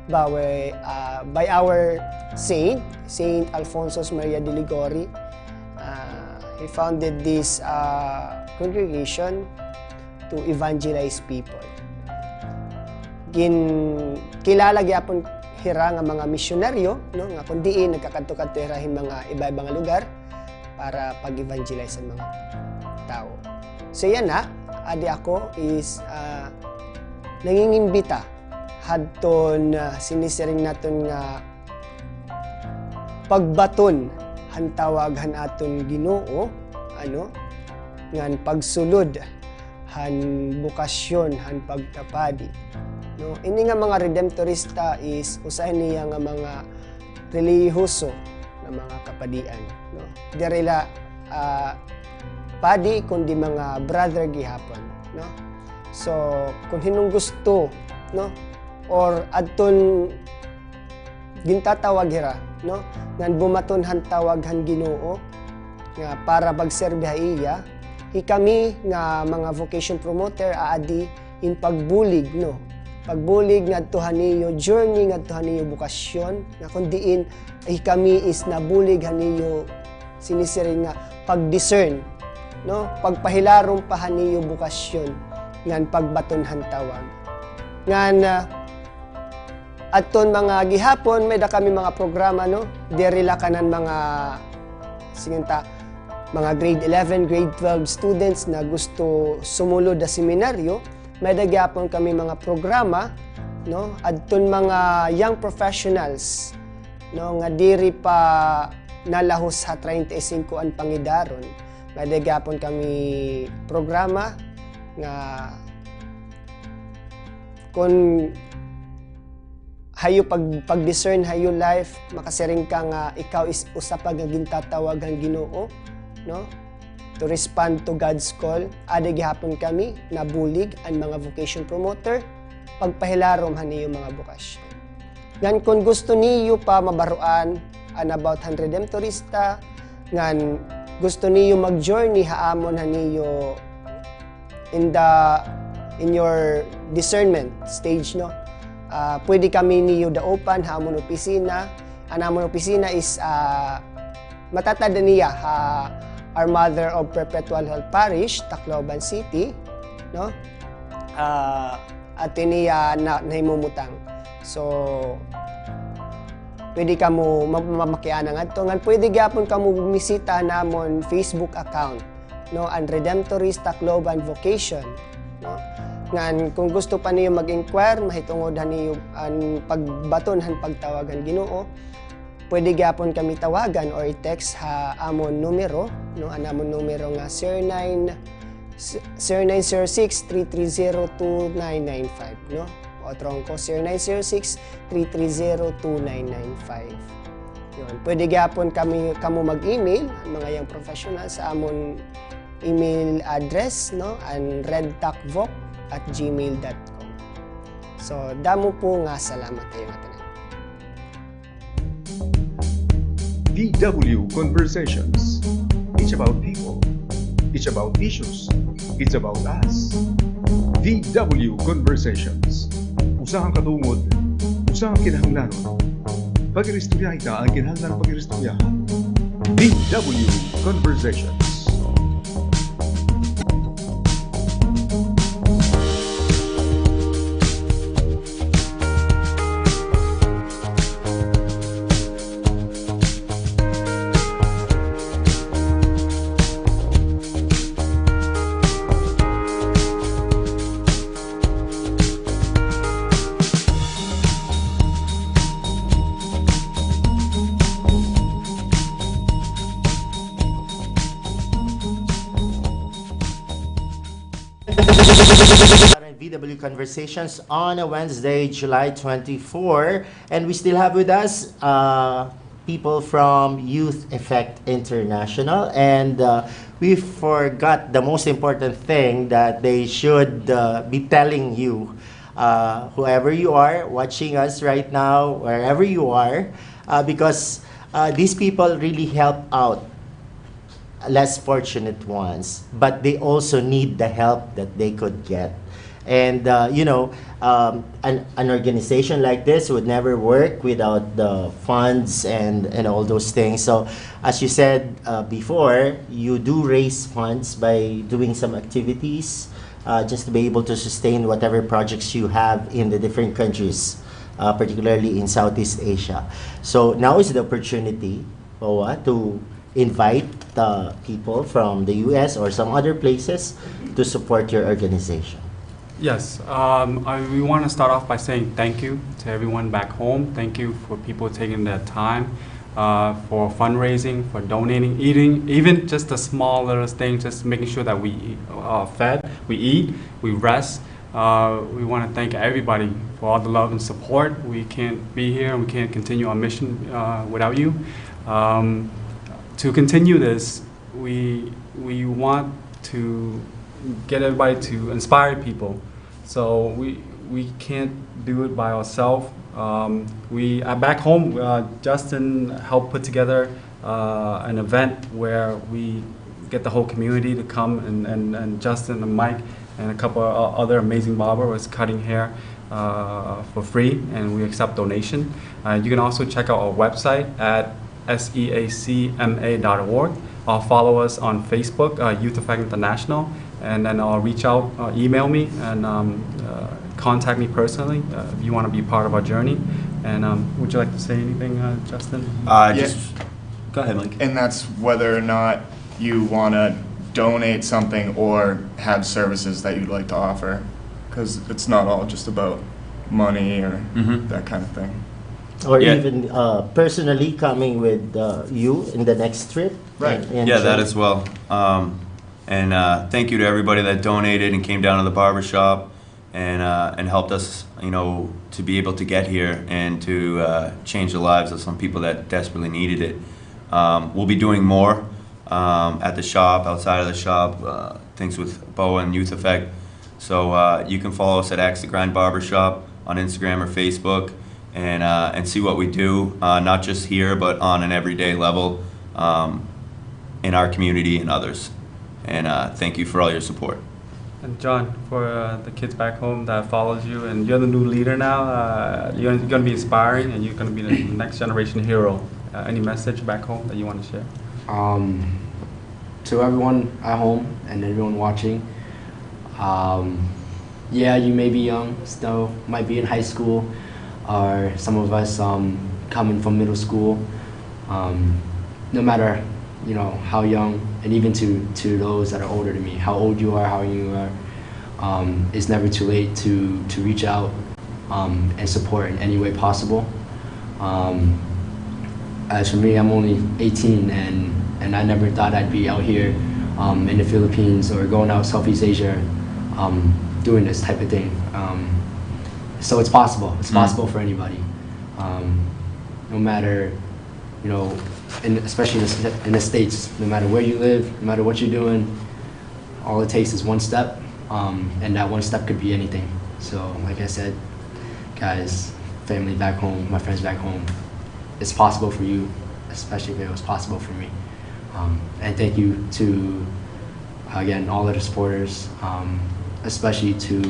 by our Saint Alfonso Maria de Ligori. He founded this congregation to evangelize people. Kilala gyapon hira nga mga misyonaryo, no, nga kun diin nagkakadto-kadto hirahin mga iba-ibang lugar para pag-evangelize sa mga tao. So yan na, adi ako is nangingimbita hadton sinisiring naton nga pagbaton han tawag han aton Ginoo, ngan pagsulod han bukasyon han pagkapadi. No, ini nga mga redemptorista is usahay niya nga mga relihiyoso na mga kapadian. No, dirila padi kundi mga brother gihapon. No, so kung hinong gusto, no, or adton gintatawag hira, no, ngan bumaton han tawag han Ginoo nga para pagserbiha iya, kami nga mga vocation promoter aadi in pagbulig, no, pagbulig ngadto niyo journey, ngadto niyo bukasyon nga kun diin kami is nabulig niyo sinisiring nga pag-discern, no, pagpahilarom pa niyo bukasyon ngan pagbatonhan tawag ngan aton mga gihapon may da kami mga programa, no, diri la kanan mga singinta mga grade 11, grade 12 students na gusto sumulod sa seminaryo. May dagyapon kami mga programa, no, adton mga young professionals, no, nga diri pa nalahos sa 35 ang pangidaron. May dagyapon kami programa nga kung hayo pag-discern hayo life, makasiring ka nga ikaw is usa pa nga gintatawag ang Ginoo, no, to respond to God's call. Ada gihapon kami nabulig ang mga vocation promoter pagpahilarom niyo mga bukasyon. Ngan kung gusto niyo pa mabaruan about han redemptorista, ngan gusto niyo mag-journey haamon niyo in your discernment stage, no, pwede kami niyo daopan haamon opisina. Ang amon opisina is Matata niya Our Mother of Perpetual Health Parish, Tacloban City, no? At niya na nahimumutang. So pwede ka mo mamakian nga to ngan pwede gyapon ka mo bumisita namon Facebook account, no, and Redemptorist Tacloban Vocation, no, ngan kung gusto pa niyo mag-inquire mahitungod niyo ang pagbaton han pagtawagan Ginoo, pwede gyapon kami tawagan or i-text amon numero, no, ang amon numero nga 0906-330-2995, no? O trongko 0906-330-2995. Yun. Pwede gyapon kamo mag-email mga yang professional sa amon email address, no, and redtacvoc@gmail.com. So damo po nga salamat kayo nga tanan. DW Conversations. It's about people. It's about issues. It's about us. DW Conversations. Usahang katungod, usahang kinahanglanon. Pag-iristorya ita ang kinahanglan pag-iristoryahan. DW Conversations. VW Conversations on a Wednesday, July 24. And we still have with us people from Youth Effect International. And we forgot the most important thing that they should be telling you, whoever you are watching us right now, wherever you are, because these people really help out less fortunate ones, but they also need the help that they could get. And an organization like this would never work without the funds and all those things. So as you said before, you do raise funds by doing some activities just to be able to sustain whatever projects you have in the different countries, particularly in Southeast Asia. So now is the opportunity, Boa, to invite people from the US or some other places to support your organization. Yes, we want to start off by saying thank you to everyone back home. Thank you for people taking their time for fundraising, for donating, eating, even just the small little things, just making sure that we are fed, we eat, we rest. We want to thank everybody for all the love and support. We can't be here and we can't continue our mission without you. To continue this, we want to get everybody to inspire people. So we can't do it by ourselves. We back home, Justin helped put together an event where we get the whole community to come, and Justin and Mike and a couple of other amazing barbers was cutting hair for free, and we accept donation. You can also check out our website at seacma.org. Follow us on Facebook, Youth Effect International, and then reach out, email me, and contact me personally if you want to be part of our journey. And would you like to say anything, Justin? Just go ahead, Mike. And that's whether or not you want to donate something or have services that you'd like to offer, because it's not all just about money or that kind of thing. Or Yeah. even personally coming with you in the next trip. Right. And Yeah, that share. as well. And thank you to everybody that donated and came down to the barber shop and helped us, to be able to get here and to change the lives of some people that desperately needed it. We'll be doing more at the shop, outside of the shop, things with Boa and Youth Effect. So you can follow us at Axe the Grind Barbershop on Instagram or Facebook and see what we do, not just here, but on an everyday level in our community and others. And thank you for all your support. And John, for the kids back home that follows you, and you're the new leader now, you're going to be inspiring, and you're going to be the next generation hero Any message back home that you want to share? To everyone at home and everyone watching, yeah, you may be young, still might be in high school, or some of us coming from middle school. No matter how young, and even to those that are older than me, how old you are, how young you are, it's never too late to reach out and support in any way possible. As for me, I'm only 18, and I never thought I'd be out here in the Philippines or going out Southeast Asia doing this type of thing. So it's possible. It's possible for anybody. No matter, especially in the States, no matter where you live, no matter what you're doing, all it takes is one step, and that one step could be anything. So like I said, guys, family back home, my friends back home, it's possible for you, especially if it was possible for me. And thank you to, again, all of the supporters, especially to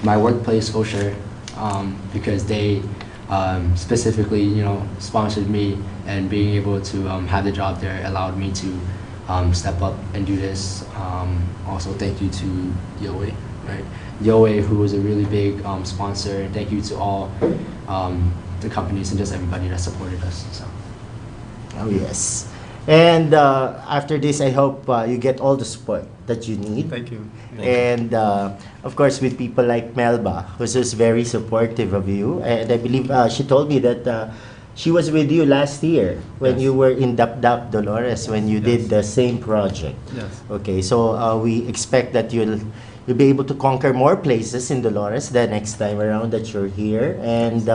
my workplace, Osher, because they specifically, sponsored me, and being able to have the job there allowed me to step up and do this. Also, thank you to Yoe, right? Yoe, who was a really big sponsor, and thank you to all the companies and just everybody that supported us. So. Oh yes. And after this, I hope you get all the support that you need. Thank you. And of course, with people like Melba, who's just very supportive of you. And I believe she told me that she was with you last year when Yes. you were in Dap Dap Dolores, when you did the same project. Yes. Okay, so we expect that you'll be able to conquer more places in Dolores the next time around that you're here, and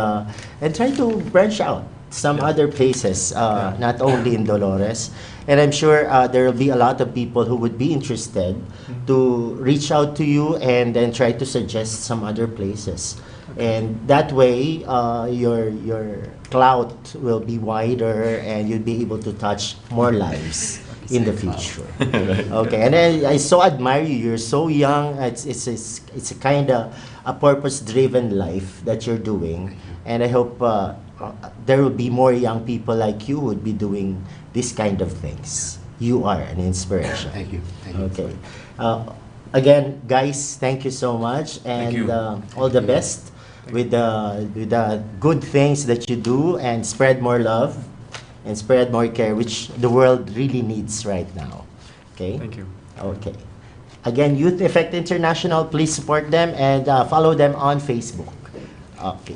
try to branch out some other places, not only in Dolores. And I'm sure there will be a lot of people who would be interested to reach out to you and then try to suggest some other places. And that way, your clout will be wider, and you'll be able to touch more lives in the future. Okay, and I so admire you. You're so young. It's a kind of a purpose-driven life that you're doing, and I hope there will be more young people like you who would be doing this kind of things. You are an inspiration. Thank you. Thank you. Okay. Again, guys, thank you so much, and you. all the best with the good things that you do, and spread more love and spread more care, which the world really needs right now. Okay? Thank you. Okay. Again, Youth Effect International, please support them and follow them on Facebook. Okay.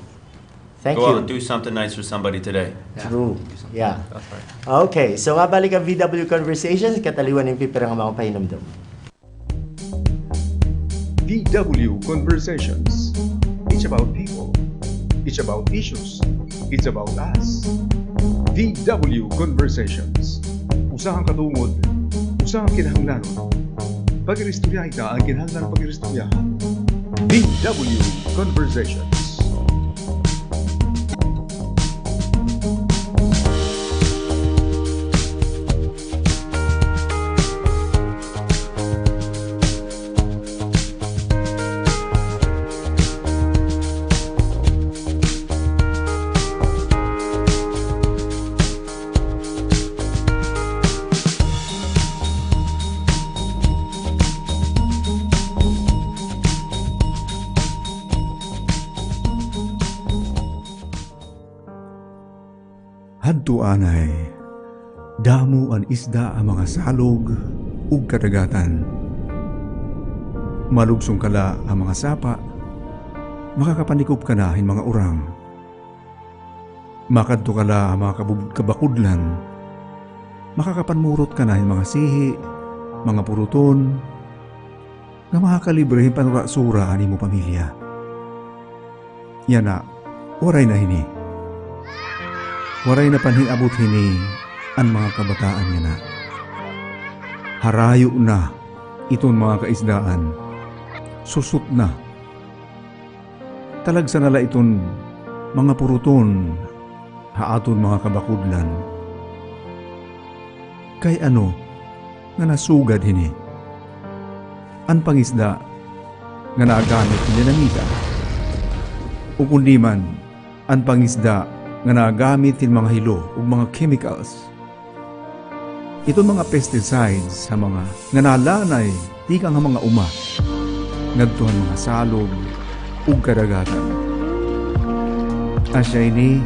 Thank Go out you. and do something nice for somebody today. True. Yeah. That's right. Okay, so mabalik ang VW Conversations, kataliwan ng pipirang mga pahinumdum. VW Conversations. It's about people. It's about issues. It's about us. VW Conversations. Usahang katungod. Usahang kinahanglanon. Pag-iristorya ita ang kinahanglan pag-iristoryahan. VW Conversations. Hadto anay, damo ang isda ang mga salog ug kadagatan. Malugsong kala ang mga sapa, makakapanikop ka na hin mga urang. Makadto kala ang mga kabakudlan, makakapanmurot ka na hin mga sihi, mga puruton, nga makakalibre hin panurasura ani mo pamilya. Yan na, oray na hini. Waray na panhinabot hini ang mga kabataan niya na. Harayo na itong mga kaisdaan. Susot na. Talagsa nala itong mga puruton haaton mga kabakudlan. Kay ano nga nasugad hini? Ang pangisda nga naagamit niya ng ita. O kundi man ang pangisda nga nagamit in mga hilo ug mga chemicals. Ito mga pesticides sa mga nga nalanay di ka nga mga uma ngadtuhan mga salog ug kadagatan. Asya ini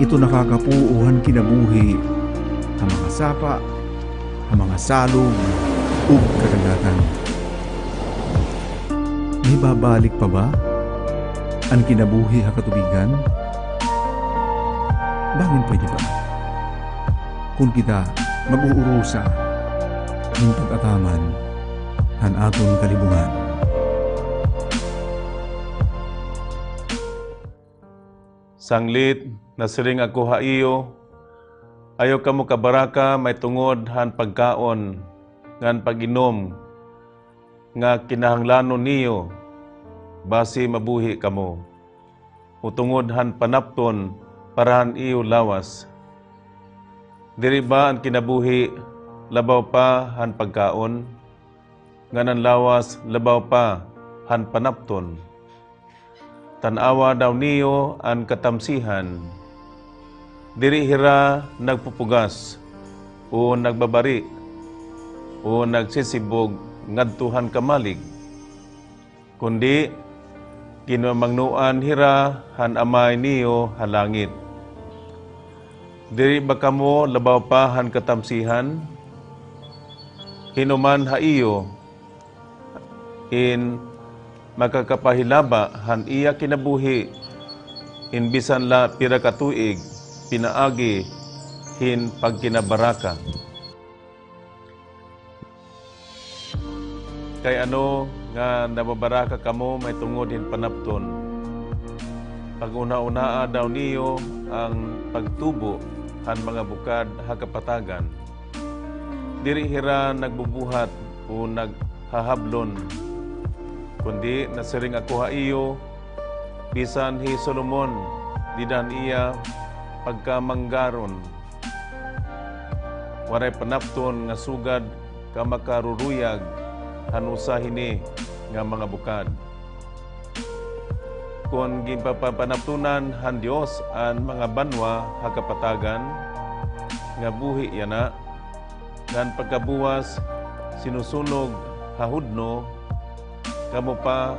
ito nakakapuuhan kinabuhi ang mga sapa, ang mga salog ug kadagatan. May babalik pa ba ang kinabuhi ha katubigan? Bangin pwede ba? Kung kita mag-uurusa ng pag-ataman han aton kalibungan. Sanglit, nasiring ako haiyo, ayaw ka mo kabaraka may tungod han pagkaon, ngan pag-inom, nga kinahanglanon niyo, basi mabuhi kamo. Utungod han panapton, parahan iyo lawas. Diri ba ang kinabuhi, labaw pa han pagkaon, nganan lawas labaw pa han panapton. Tanawa daw niyo ang katamsihan, diri hira nagpupugas, o nagbabari, o nagsisibog ngadtuhan kamalig, kundi kinamangnuan hira han amay niyo halangit. Diri ba kamo labaw pa han katamsihan? Hinuman haiyo in makakapahilaba han iya kinabuhi in bisan la pira ka tuig pinaagi hin pagkinabaraka. Kay ano nga nababaraka kamo may tungod hin panapton. Pag una-unaa daw niyo ang pagtubo han mga bukad hakapatagan. Diri hira nagbubuhat o naghahablon, kundi nasiring ako haiyo, bisan hi Solomon, didan iya pagkamanggaron. Waray panapton nga sugad ka makaruruyag hanusa hini nga mga bukad. Kung gipapanaptunan han Dios ang mga banwa hakapatagan, nga buhi yana, ngan pagkabuwas sinusunog hahudno, kamo pa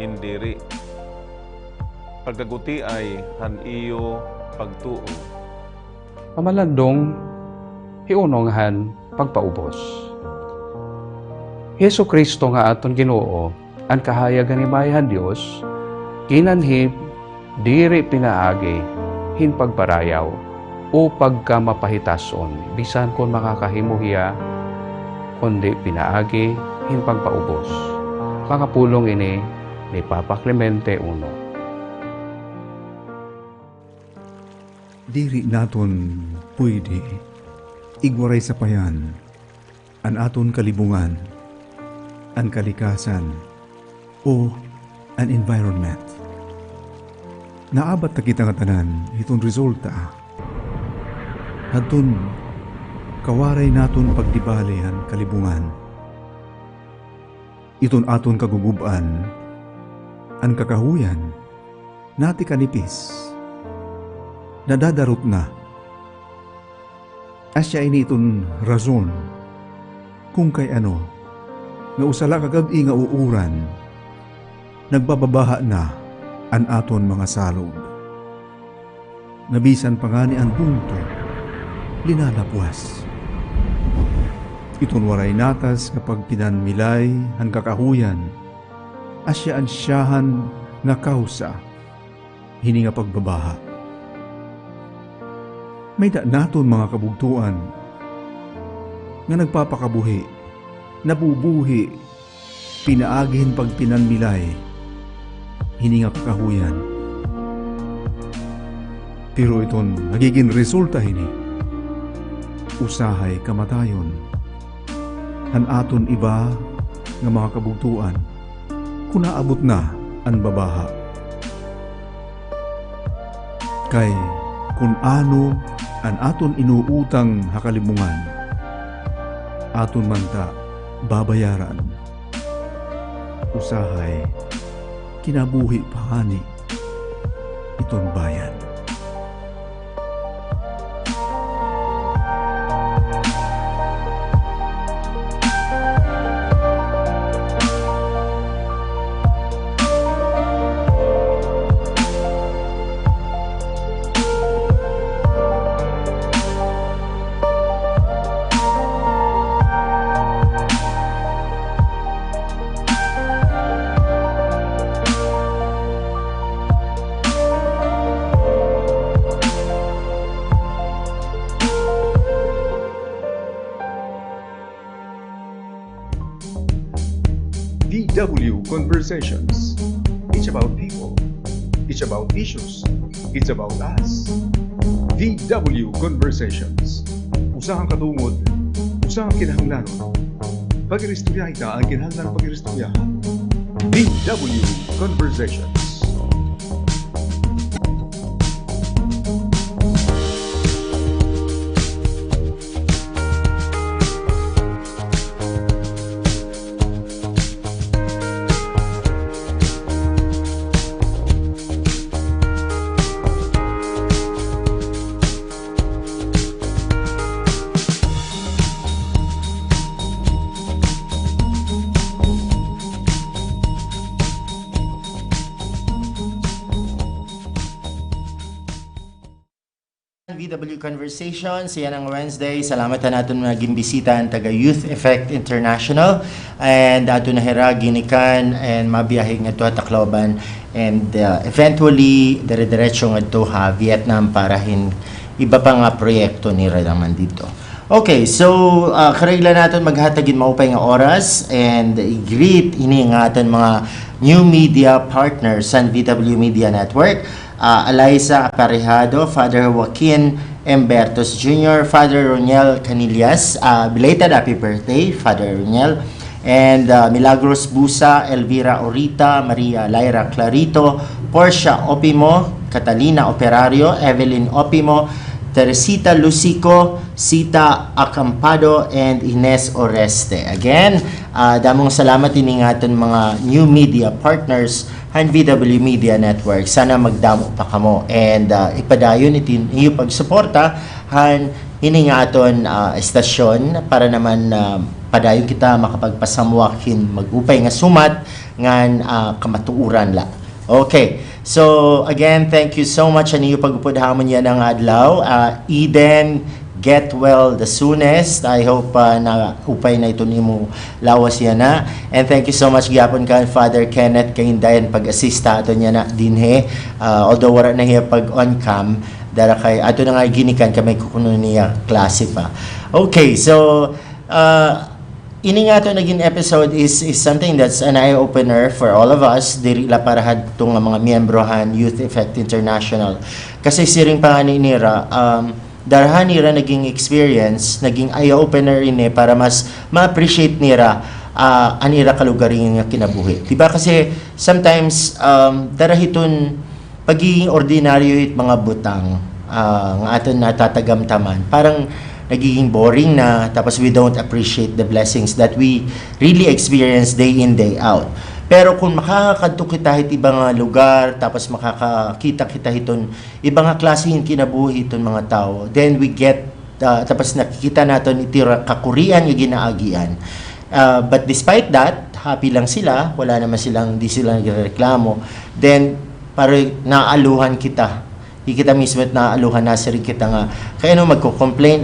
indiri. Pagkaguti ay han iyo pagtuo. Pamalandong, hiunonghan pagpaubos. Hesu Kristo nga aton Ginoo, ang kahayagan ni Bayan Dios, kinanhib, diri pinaagi, hin pagparayaw, o pagka mapahitason, bisan kon makakahimuhiya, kundi pinaagi, hin pagpaubos. Makapulong ini ni Papa Clemente I. Diri naton pwede igwaray sa payan an aton kalibungan, an kalikasan, o an environment. Naabat na kita nga tanan itong resulta. Hadton kawaray naton pagdibali an kalibungan. Iton aton kaguguban, an kakahuyan, nati kanipis, nadadarot na. Asya ini iton rason kung kay ano, nga usala kagab-i nga uuran, nagbababaha na an aton mga salog. Nabisan pa nga ni ang bunto, linalapwas. Iton waray natas kapag pinanmilay ang kakahuyan, asya ansyahan nga kausa, hini nga pagbabaha. May da naton mga kabugtuan nga nagpapakabuhi, nabubuhi, pinaagihin pag pinanmilay, hini nga kakahuyan. Pero iton nagiging resulta hini, usahay kamatayon, han aton iba nga mga kabugtuan, kung naabot na ang babaha. Kay kung ano an aton inuutang hakalimungan, aton manta babayaran. Usahay kinabuhi pahani iton bayan. Conversations. It's about people. It's about issues. It's about us. VW Conversations. Usahang katungod, usahang kinahanglanon. Pag-iristorya ita ang kinahanglan pag-iristoryahan. VW Conversations. VW Conversations, yan ang Wednesday. Salamat na natin mga gimbisita ang taga Youth Effect International and ato na hira ginikan and mabiyahe nga to Tacloban and eventually dire-diretso nga to Vietnam para iba pa nga proyekto ni naman dito. Okay, so karayla natin maghatagin maupay nga oras and i-greet ini nga aton mga new media partners sa VW Media Network. Eliza Aparejado, Father Joaquin Embertos Jr., Father Roniel Canillas, belated happy birthday, Father Roniel, and Milagros Busa, Elvira Orita, Maria Lyra Clarito, Portia Opimo, Catalina Operario, Evelyn Opimo, Teresita Lucico, Sita Acampado, and Ines Oreste. Again, damong salamat iningaton mga new media partners han VW Media Network. Sana magdamo pa kamo and ipadayon iyo pagsuporta han iningaton estasyon para naman padayon kita makapagpasamwakin magupay nga sumat ngan kamatuuran la. Okay. So again, thank you so much aniyo pagupod hamon yan ang adlaw. Eden, get well the soonest. I hope na upay na ito nimo lawas yan na. And thank you so much gyapon ka Father Kenneth kaindayan pag-assista ato niya na dinhe. Although wala na hiya pag on cam dara kay ato na nga ginikan kay kukuno niya klase pa. Okay, so ini nga ito naging episode is something that's an eye-opener for all of us. Diri la para hadtong mga miyembrohan Youth Effect International. Kasi siring pa ni nira, darahan nira naging experience, naging eye-opener ini para mas ma-appreciate nira anira kalugaring nga kinabuhi. Diba kasi sometimes darahiton pagiging ordinaryo hit mga butang nga aton natatagamtaman. Parang nagiging boring na tapos we don't appreciate the blessings that we really experience day in, day out. Pero kung makakadto kita hit ibang lugar tapos makakakita kita hiton ibang klase yung kinabuhi hiton mga tao, then we get tapos nakikita naton itira kakurian yung ginaagian. But despite that, happy lang sila, wala naman silang di sila nagreklamo. Then parang naaluhan kita. Di kita mismo at naaluhan na siri kita nga kaya no magko-complain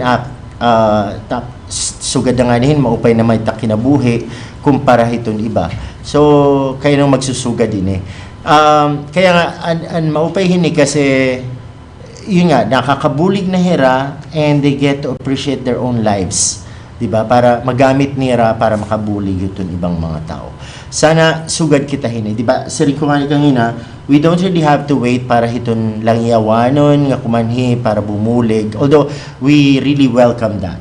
sugad na nga nihin maupay na may takinabuhi kumpara hiton iba. So kaya no magsusugad din kaya nga an maupay hini kasi yun nga nakakabulig na hira and they get to appreciate their own lives, diba, para magamit nira para makabulig hiton ibang mga tao. Sana sugad kita hini, diba, siri ko nga kanina, we don't really have to wait para hiton lang yawanon nga kumanhi para bumulig, although we really welcome that.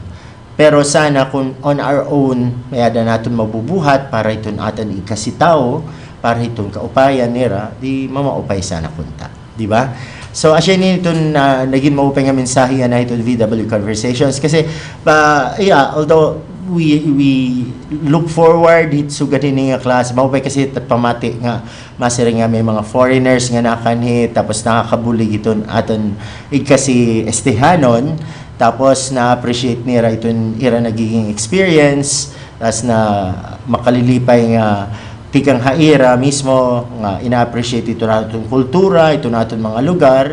Pero sana kung on our own mayada natin mabubuhat para hiton atan ikasitao, para hiton kaupayan nira, di mamaupay sana kunta, di ba? So asya nito naging maupay nga mensahe na hiton VW Conversations kasi although we look forward hit sugad ini nga class maupay kasi pamati nga masiri nga may mga foreigners nga nakanhit tapos nakakabulig iton aton kasi estehanon tapos na-appreciate nira iton ira nagiging experience tas na makalilipay nga tikang haira mismo nga ina-appreciate ito naton kultura, ito naton mga lugar.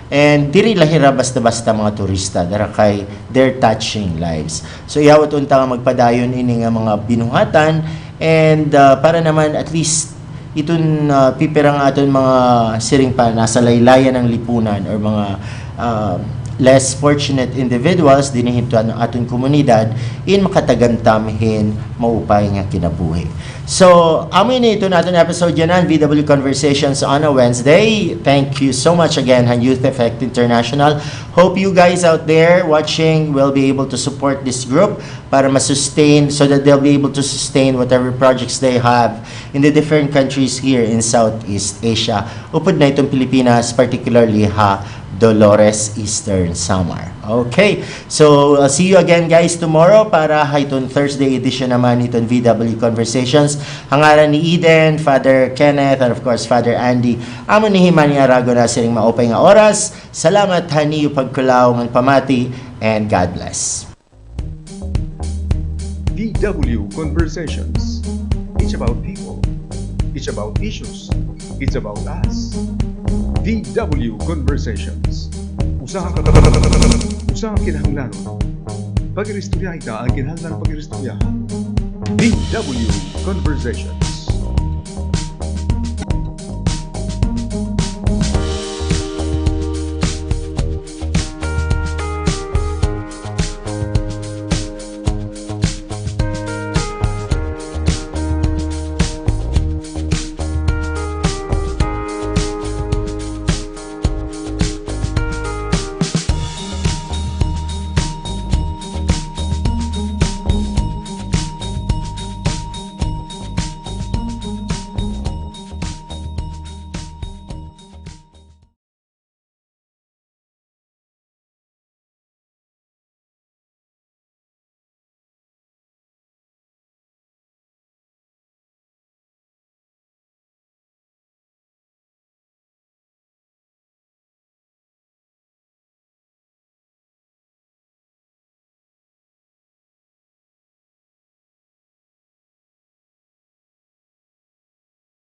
And diri lahira basta-basta mga turista dara kay their touching lives. So iyawat unta nga magpadayon ini nga mga binuhatan and para naman at least iton pipira nga aton mga siring pa nasa laylayan ng lipunan or mga less fortunate individuals dinhi to aton komunidad in makatagamtamhin maupay nga kinabuhi. So, amin ito natin episode yanan, VW Conversations on a Wednesday. Thank you so much again, Youth Effect International. Hope you guys out there watching will be able to support this group para ma-sustain, so that they'll be able to sustain whatever projects they have in the different countries here in Southeast Asia. Upod na itong Pilipinas, particularly Dolores Eastern Samar. Okay, so I'll see you again guys tomorrow para itong Thursday edition naman itong VW Conversations. Hangaran ni Eden, Father Kenneth, and of course Father Andy. Amo ni Mannie Arago na siling maupay nga oras. Salamat hani yung pagkulaw ng pamati, and God bless. VW Conversations. It's about people. It's about issues. It's about us. VW Conversations. Usaha kinahanglan. Pag-iristorya ita ang kinahanglan pag-iristorya. VW Conversations.